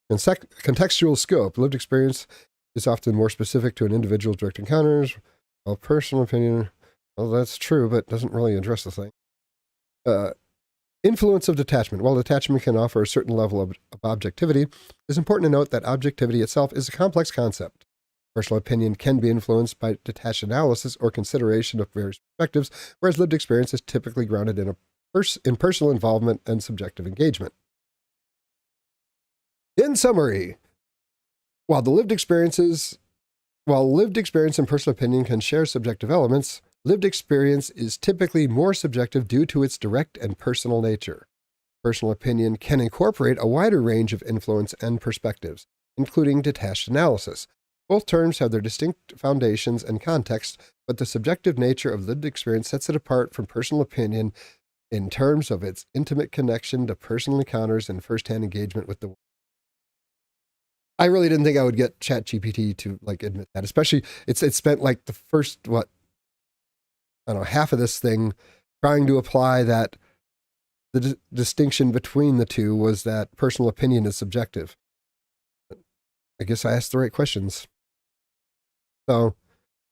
contextual scope. Lived experience is often more specific to an individual's direct encounters, while personal opinion, well, that's true, but doesn't really address the thing. Influence of detachment. While detachment can offer a certain level of objectivity, it's important to note that objectivity itself is a complex concept. Personal opinion can be influenced by detached analysis or consideration of various perspectives, whereas lived experience is typically grounded in personal involvement and subjective engagement. In summary, while lived experience and personal opinion can share subjective elements, lived experience is typically more subjective due to its direct and personal nature. Personal opinion can incorporate a wider range of influence and perspectives, including detached analysis. Both terms have their distinct foundations and context, but the subjective nature of lived experience sets it apart from personal opinion in terms of its intimate connection to personal encounters and first-hand engagement with the world. I really didn't think I would get ChatGPT to admit that, especially it's spent the first, half of this thing trying to apply that the distinction between the two was that personal opinion is subjective. I guess I asked the right questions. So,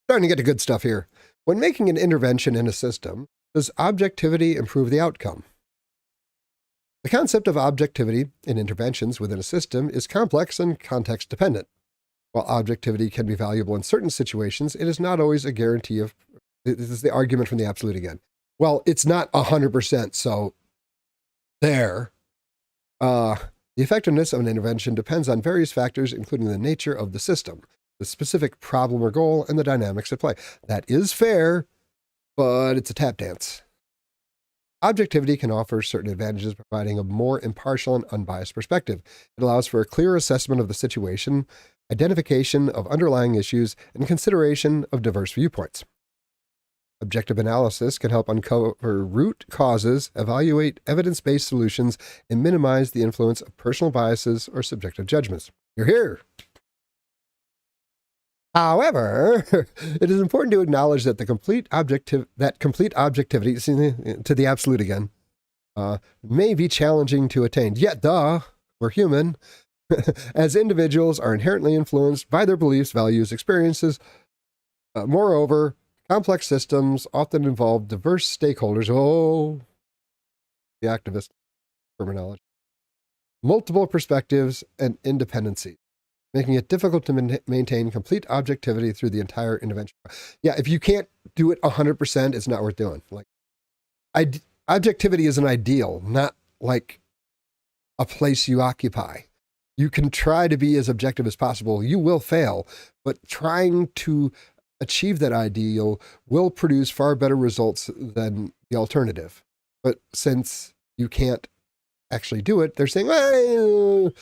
starting to get to good stuff here. When making an intervention in a system, does objectivity improve the outcome? The concept of objectivity in interventions within a system is complex and context-dependent. While objectivity can be valuable in certain situations, it is not always a guarantee of... This is the argument from the absolute again. Well, it's not 100%, so there. The effectiveness of an intervention depends on various factors, including the nature of the system, the specific problem or goal, and the dynamics at play. That is fair, but it's a tap dance. Objectivity can offer certain advantages, providing a more impartial and unbiased perspective. It allows for a clear assessment of the situation, identification of underlying issues, and consideration of diverse viewpoints. Objective analysis can help uncover root causes, evaluate evidence-based solutions, and minimize the influence of personal biases or subjective judgments. You're here. However, it is important to acknowledge that complete objectivity, to the absolute again, may be challenging to attain. Yet, we're human. As individuals are inherently influenced by their beliefs, values, experiences. Moreover, complex systems often involve diverse stakeholders. Oh, the activist terminology. Multiple perspectives and independency. making it difficult to maintain complete objectivity through the entire intervention. Yeah, if you can't do it 100%, it's not worth doing. Like, objectivity is an ideal, not like a place you occupy. You can try to be as objective as possible. You will fail, but trying to achieve that ideal will produce far better results than the alternative. But since you can't actually do it, they're saying, well,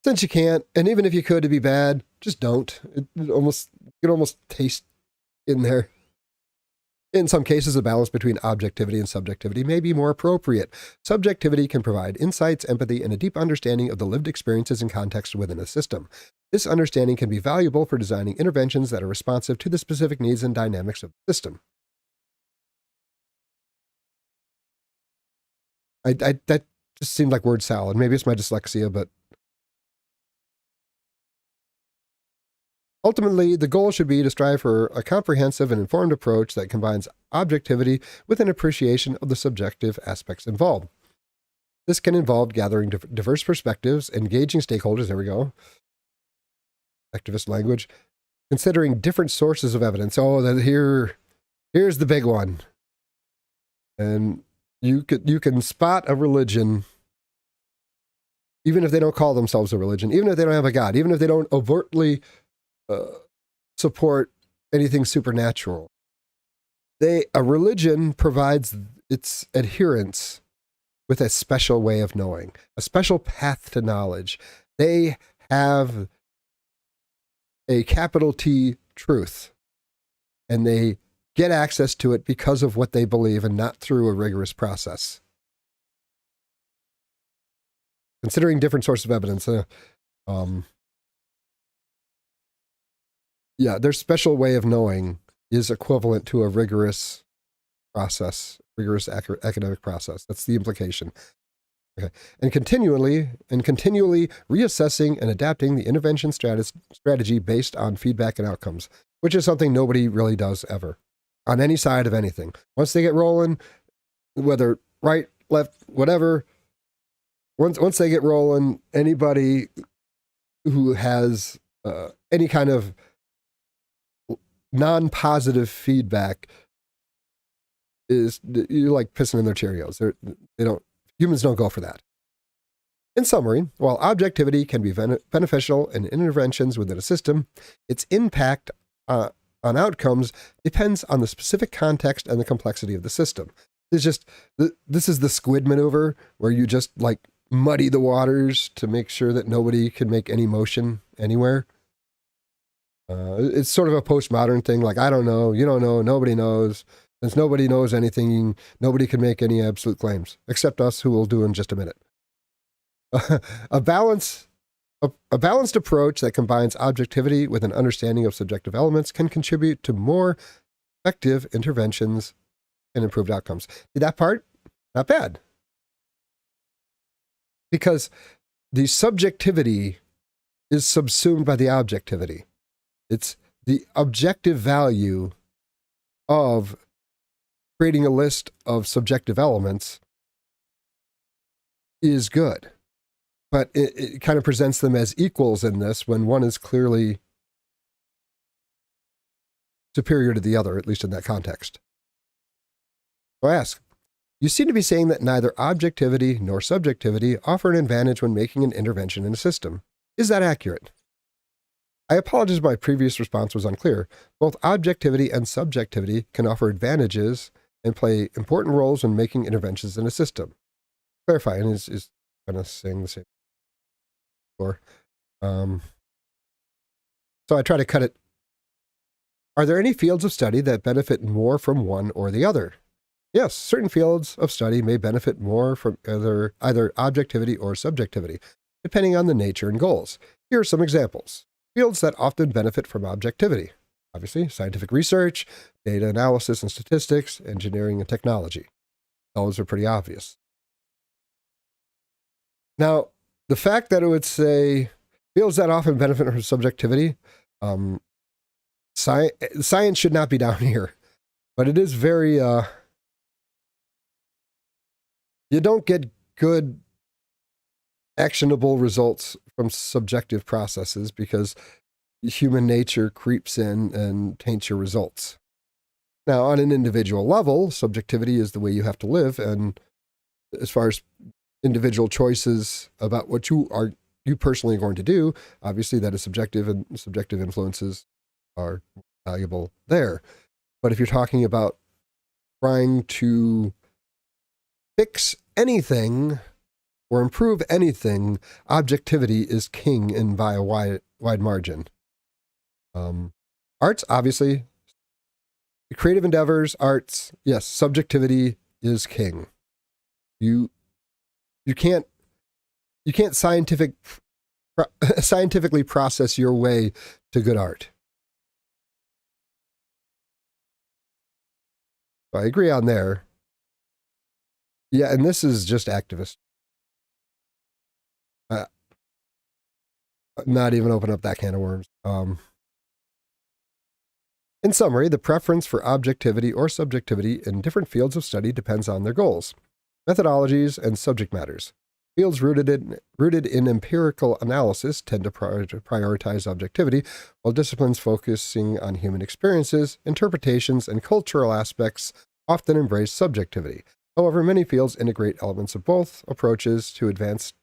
since you can't, and even if you could, to be bad, just don't. You can almost taste in there. In some cases, the balance between objectivity and subjectivity may be more appropriate. Subjectivity can provide insights, empathy, and a deep understanding of the lived experiences and context within a system. This understanding can be valuable for designing interventions that are responsive to the specific needs and dynamics of the system. That just seemed like word salad. Maybe it's my dyslexia, but ultimately, the goal should be to strive for a comprehensive and informed approach that combines objectivity with an appreciation of the subjective aspects involved. This can involve gathering diverse perspectives, engaging stakeholders, there we go, activist language, considering different sources of evidence. Oh, here's the big one. And you can spot a religion, even if they don't call themselves a religion, even if they don't have a God, even if they don't overtly support anything supernatural. A religion provides its adherents with a special way of knowing, a special path to knowledge. They have a capital T truth, and they get access to it because of what they believe and not through a rigorous process. Considering different sources of evidence, yeah, their special way of knowing is equivalent to a rigorous process, rigorous academic process. That's the implication. Okay. And continually reassessing and adapting the intervention strategy based on feedback and outcomes, which is something nobody really does ever on any side of anything. Once they get rolling, whether right, left, whatever, once they get rolling, anybody who has any kind of non-positive feedback is, you're like pissing in their Cheerios. Humans don't go for that. In summary, while objectivity can be beneficial in interventions within a system, its impact on outcomes depends on the specific context and the complexity of the system. This is the squid maneuver where you just like muddy the waters to make sure that nobody can make any motion anywhere. It's sort of a postmodern thing, like, I don't know, you don't know, nobody knows. Since nobody knows anything, nobody can make any absolute claims, except us, who we'll do in just a minute. A balanced approach that combines objectivity with an understanding of subjective elements can contribute to more effective interventions and improved outcomes. See, that part? Not bad. Because the subjectivity is subsumed by the objectivity. It's the objective value of creating a list of subjective elements is good. But it kind of presents them as equals in this when one is clearly superior to the other, at least in that context. So I ask, you seem to be saying that neither objectivity nor subjectivity offer an advantage when making an intervention in a system. Is that accurate? I apologize if my previous response was unclear. Both objectivity and subjectivity can offer advantages and play important roles when making interventions in a system. Clarifying is kind of saying the same. So I try to cut it. Are there any fields of study that benefit more from one or the other? Yes, certain fields of study may benefit more from either objectivity or subjectivity, depending on the nature and goals. Here are some examples. Fields that often benefit from objectivity. Obviously, scientific research, data analysis and statistics, engineering and technology. Those are pretty obvious. Now, the fact that it would say fields that often benefit from subjectivity, science should not be down here, but it is very, you don't get good actionable results from subjective processes because human nature creeps in and taints your results. Now, on an individual level, subjectivity is the way you have to live. And as far as individual choices about what you personally going to do, obviously that is subjective, and subjective influences are valuable there. But if you're talking about trying to fix anything or improve anything, objectivity is king and by a wide margin. Arts, obviously, creative endeavors, arts, yes, subjectivity is king. You can't scientifically process your way to good art. So I agree on there. Yeah, and this is just activist. Not even open up that can of worms. In summary, the preference for objectivity or subjectivity in different fields of study depends on their goals, methodologies, and subject matters. Fields rooted in empirical analysis tend to prioritize objectivity, while disciplines focusing on human experiences, interpretations, and cultural aspects often embrace subjectivity. However, many fields integrate elements of both approaches to advance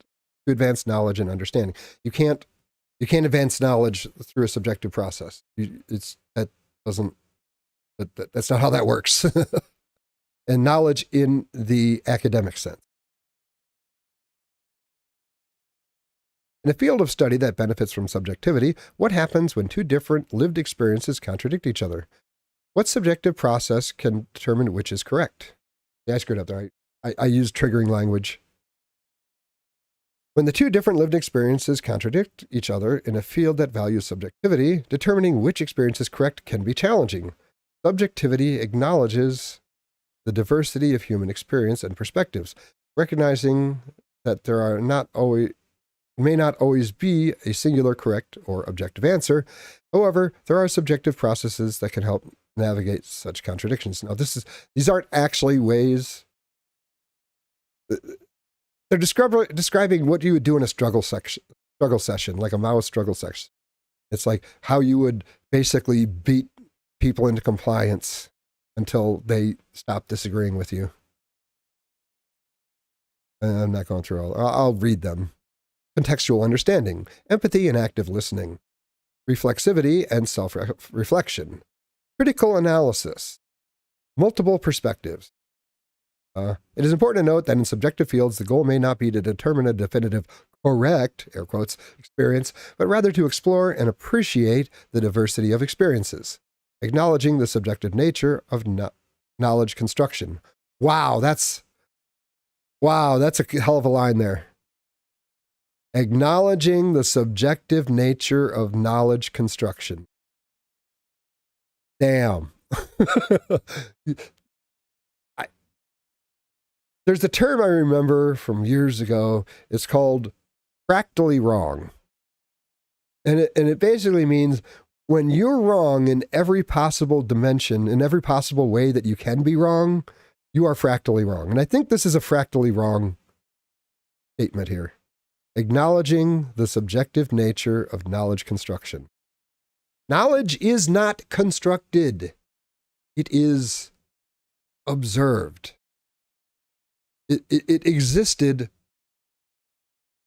knowledge and understanding. You can't advance knowledge through a subjective process. That's not how that works. And knowledge in the academic sense. In a field of study that benefits from subjectivity, what happens when two different lived experiences contradict each other? What subjective process can determine which is correct? Yeah, I screwed up there. I used triggering language. When the two different lived experiences contradict each other in a field that values subjectivity, determining which experience is correct can be challenging. Subjectivity acknowledges the diversity of human experience and perspectives, recognizing that there may not always be a singular correct or objective answer. However, there are subjective processes that can help navigate such contradictions. Now, these aren't actually ways. They're describing what you would do in a struggle session, like a Maoist struggle session. It's like how you would basically beat people into compliance until they stop disagreeing with you. I'm not going through all. I'll read them. Contextual understanding, empathy and active listening, reflexivity and self-reflection, critical analysis, multiple perspectives. It is important to note that in subjective fields, the goal may not be to determine a definitive correct, air quotes, experience, but rather to explore and appreciate the diversity of experiences, acknowledging the subjective nature of knowledge construction. Wow, that's a hell of a line there. Acknowledging the subjective nature of knowledge construction. Damn. There's a term I remember from years ago. It's called fractally wrong. And it basically means when you're wrong in every possible dimension, in every possible way that you can be wrong, you are fractally wrong. And I think this is a fractally wrong statement here. Acknowledging the subjective nature of knowledge construction. Knowledge is not constructed. It is observed. It existed.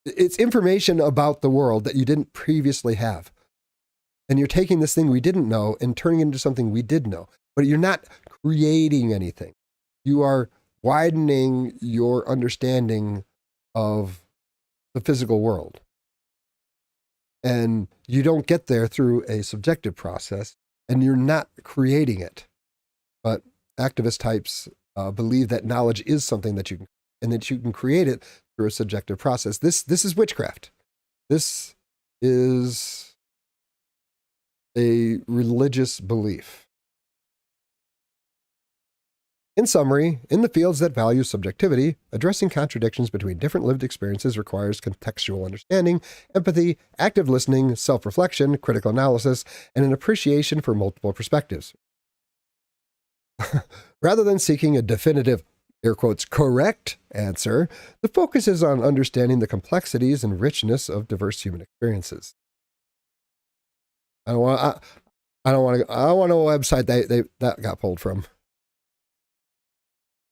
It's information about the world that you didn't previously have. And you're taking this thing we didn't know and turning it into something we did know. But you're not creating anything. You are widening your understanding of the physical world. And you don't get there through a subjective process, and you're not creating it. But activist types believe that knowledge is something that you can, and that you can create it through a subjective process. This is witchcraft. This is a religious belief. In summary, in the fields that value subjectivity, addressing contradictions between different lived experiences requires contextual understanding, empathy, active listening, self-reflection, critical analysis, and an appreciation for multiple perspectives. Rather than seeking a definitive air quotes, correct answer, the focus is on understanding the complexities and richness of diverse human experiences. I don't want to know what website that got pulled from.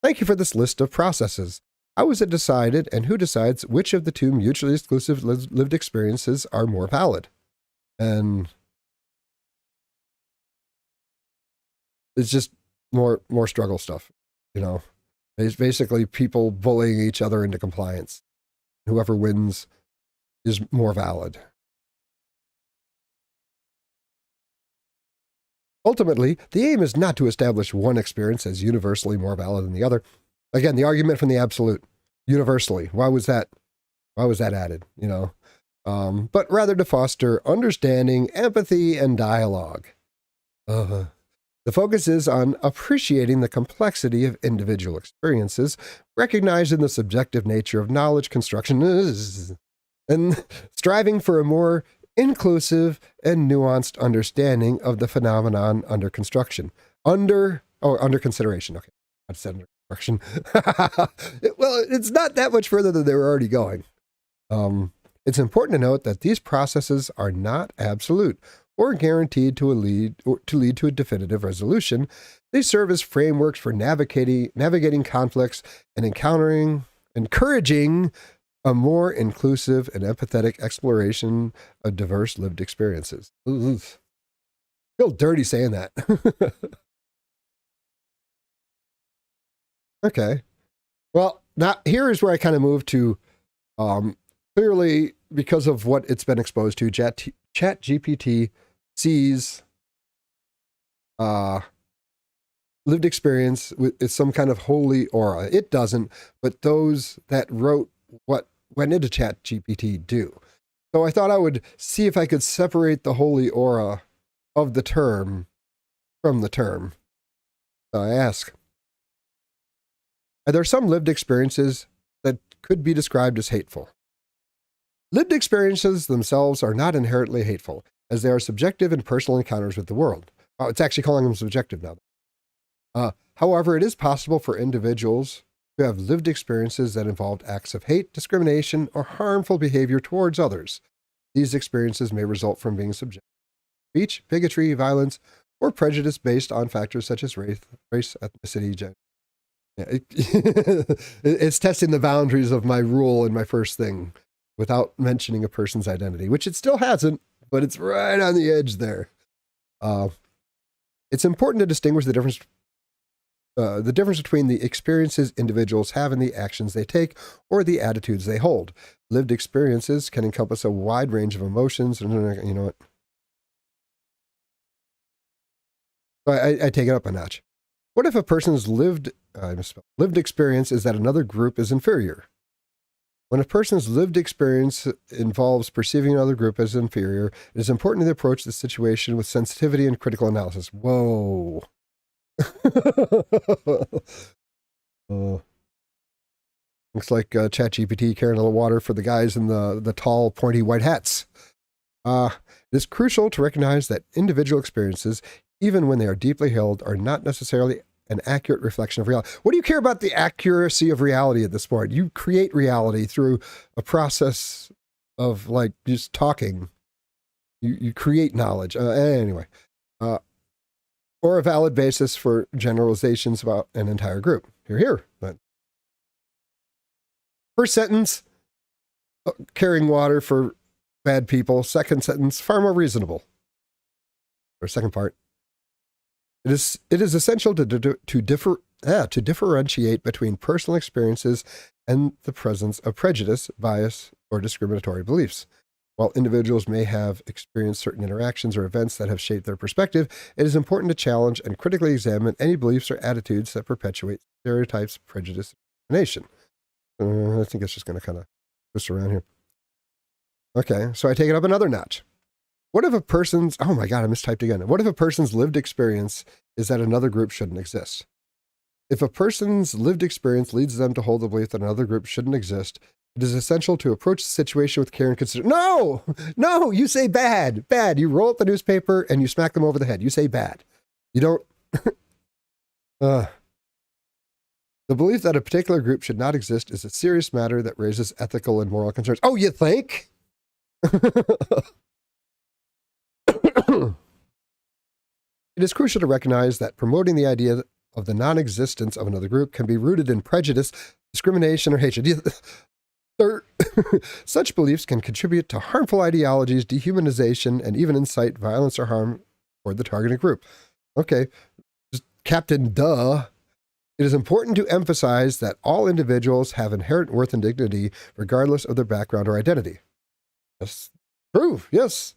Thank you for this list of processes. How is it decided, and who decides which of the two mutually exclusive lived experiences are more valid? And it's just more struggle stuff, you know. It's basically people bullying each other into compliance. Whoever wins is more valid. Ultimately, the aim is not to establish one experience as universally more valid than the other. Again, the argument from the absolute, universally. Why was that added? You know, but rather to foster understanding, empathy, and dialogue. The focus is on appreciating the complexity of individual experiences, recognizing the subjective nature of knowledge construction, and striving for a more inclusive and nuanced understanding of the phenomenon under construction. Under consideration. Okay, I said under construction. Well, it's not that much further than they were already going. It's important to note that these processes are not absolute or guaranteed to lead to a definitive resolution. They serve as frameworks for navigating conflicts and encouraging a more inclusive and empathetic exploration of diverse lived experiences. Oof. Feel dirty saying that. Okay. Well, now here is where I kind of move to, clearly because of what it's been exposed to, ChatGPT sees lived experience with some kind of holy aura. It doesn't, but those that wrote what went into ChatGPT do. So I thought I would see if I could separate the holy aura of the term from the term. So I ask, are there some lived experiences that could be described as hateful? Lived experiences themselves are not inherently hateful, as they are subjective and personal encounters with the world. Oh, it's actually calling them subjective now. However, it is possible for individuals who have lived experiences that involved acts of hate, discrimination, or harmful behavior towards others. These experiences may result from being subject to speech, bigotry, violence, or prejudice based on factors such as race, ethnicity, gender. Yeah, it's testing the boundaries of my rule in my first thing without mentioning a person's identity, which it still hasn't, but it's right on the edge there. It's important to distinguish the difference between the experiences individuals have and the actions they take or the attitudes they hold. Lived experiences can encompass a wide range of emotions. You know what? I take it up a notch. What if a person's lived experience is that another group is inferior? When a person's lived experience involves perceiving another group as inferior, it is important to approach the situation with sensitivity and critical analysis. Whoa. Looks like ChatGPT carrying a little water for the guys in the tall, pointy white hats. It is crucial to recognize that individual experiences, even when they are deeply held, are not necessarily an accurate reflection of reality. What do you care about the accuracy of reality at this point? You create reality through a process of like just talking. You create knowledge. Anyway. Or a valid basis for generalizations about an entire group. Here. But first sentence, carrying water for bad people. Second sentence, far more reasonable. Or second part. It is essential to differentiate between personal experiences and the presence of prejudice, bias, or discriminatory beliefs. While individuals may have experienced certain interactions or events that have shaped their perspective, it is important to challenge and critically examine any beliefs or attitudes that perpetuate stereotypes, prejudice, and discrimination. I think it's just going to kind of twist around here. Okay, so I take it up another notch. What if a person's, oh my God, I mistyped again. What if a person's lived experience is that another group shouldn't exist? If a person's lived experience leads them to hold the belief that another group shouldn't exist, it is essential to approach the situation with care and consider. No, you say bad. You roll up the newspaper and you smack them over the head. You say bad. You don't. The belief that a particular group should not exist is a serious matter that raises ethical and moral concerns. Oh, you think? It is crucial to recognize that promoting the idea of the non-existence of another group can be rooted in prejudice, discrimination, or hatred. Such beliefs can contribute to harmful ideologies, dehumanization, and even incite violence or harm toward the targeted group. Okay, just Captain Duh. It is important to emphasize that all individuals have inherent worth and dignity, regardless of their background or identity. Yes, true, yes.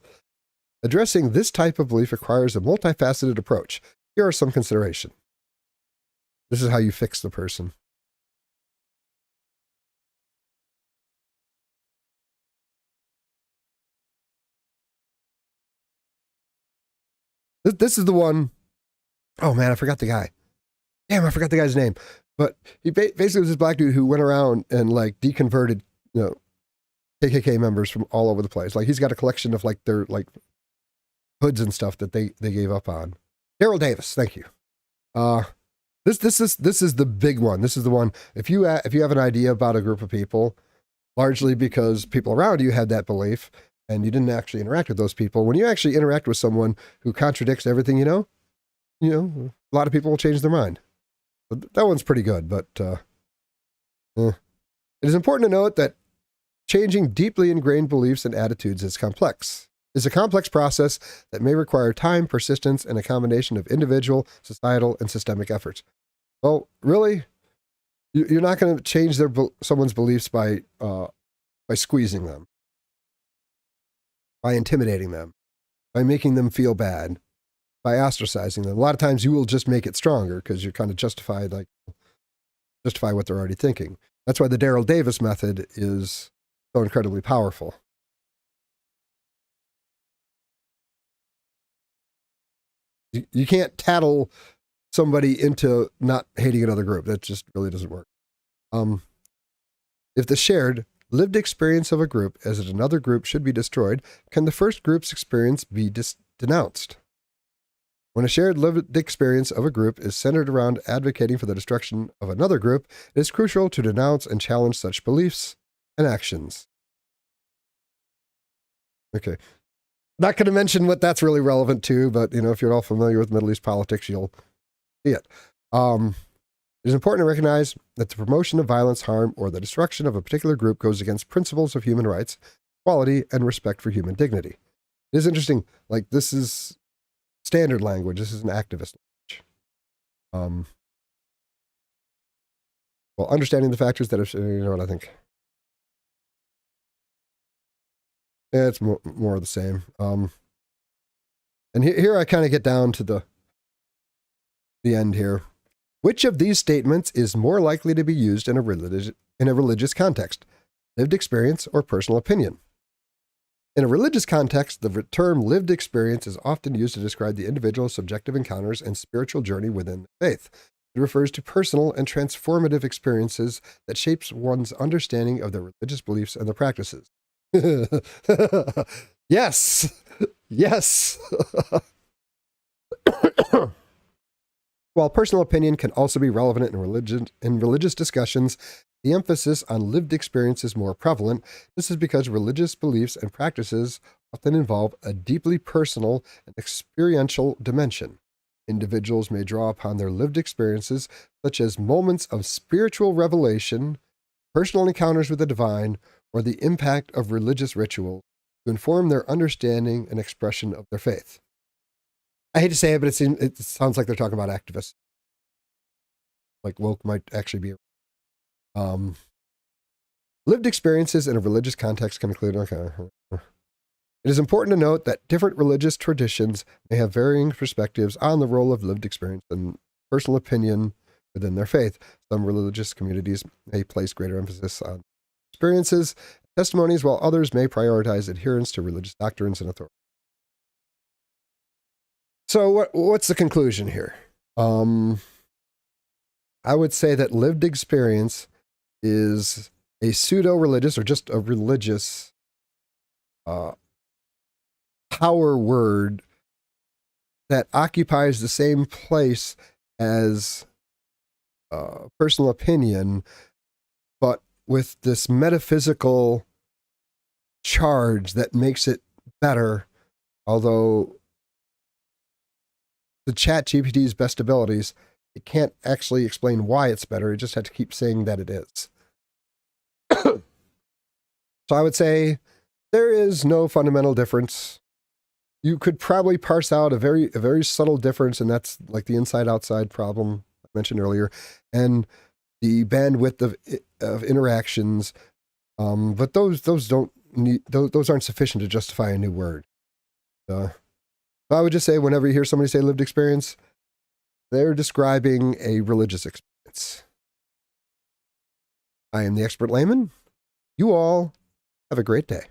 Addressing this type of belief requires a multifaceted approach. Here are some considerations. This is how you fix the person. This is the one. Oh man, I forgot the guy. Damn, I forgot the guy's name. But he basically was this black dude who went around and like deconverted, KKK members from all over the place. Like he's got a collection of like their like hoods and stuff that they gave up on. Daryl Davis, thank you. This is the big one. This is the one. If you have an idea about a group of people, largely because people around you had that belief, and you didn't actually interact with those people. When you actually interact with someone who contradicts everything you know, a lot of people will change their mind. But that one's pretty good, but it is important to note that changing deeply ingrained beliefs and attitudes is complex. It's a complex process that may require time, persistence, and a combination of individual, societal, and systemic efforts. Well, really, you're not going to change someone's beliefs by squeezing them, by intimidating them, by making them feel bad, by ostracizing them. A lot of times you will just make it stronger because you're kind of justify what they're already thinking. That's why the Daryl Davis method is so incredibly powerful. You can't tattle somebody into not hating another group. That just really doesn't work. If the shared lived experience of a group as that another group should be destroyed, can the first group's experience be denounced? When a shared lived experience of a group is centered around advocating for the destruction of another group, it is crucial to denounce and challenge such beliefs and actions. Okay. Not going to mention what that's really relevant to, but if you're all familiar with Middle East politics, you'll see it. It is important to recognize that the promotion of violence, harm, or the destruction of a particular group goes against principles of human rights, equality, and respect for human dignity. It is interesting, like this is standard language. This is an activist language. Well, understanding the factors that are, you know what I think. Yeah, it's more of the same. And here I kind of get down to the end here. Which of these statements is more likely to be used in a religious context? Lived experience or personal opinion? In a religious context, the term lived experience is often used to describe the individual's subjective encounters and spiritual journey within the faith. It refers to personal and transformative experiences that shapes one's understanding of their religious beliefs and their practices. Yes. Yes. While personal opinion can also be relevant in religious discussions, the emphasis on lived experience is more prevalent. This is because religious beliefs and practices often involve a deeply personal and experiential dimension. Individuals may draw upon their lived experiences, such as moments of spiritual revelation, personal encounters with the divine, or the impact of religious rituals, to inform their understanding and expression of their faith. I hate to say it, but it sounds like they're talking about activists. Like woke might actually be. Lived experiences in a religious context can include, It is important to note that different religious traditions may have varying perspectives on the role of lived experience and personal opinion within their faith. Some religious communities may place greater emphasis on experiences, testimonies, while others may prioritize adherence to religious doctrines and authority. So what's the conclusion here? I would say that lived experience is a pseudo-religious or just a religious power word that occupies the same place as personal opinion, but with this metaphysical charge that makes it better, although the ChatGPT's best abilities, it can't actually explain why it's better. It just had to keep saying that it is. So I would say there is no fundamental difference. You could probably parse out a very subtle difference, and that's like the inside-outside problem I mentioned earlier, and the bandwidth of interactions. But those don't need, those aren't sufficient to justify a new word. I would just say whenever you hear somebody say lived experience, they're describing a religious experience. I am the expert layman. You all have a great day.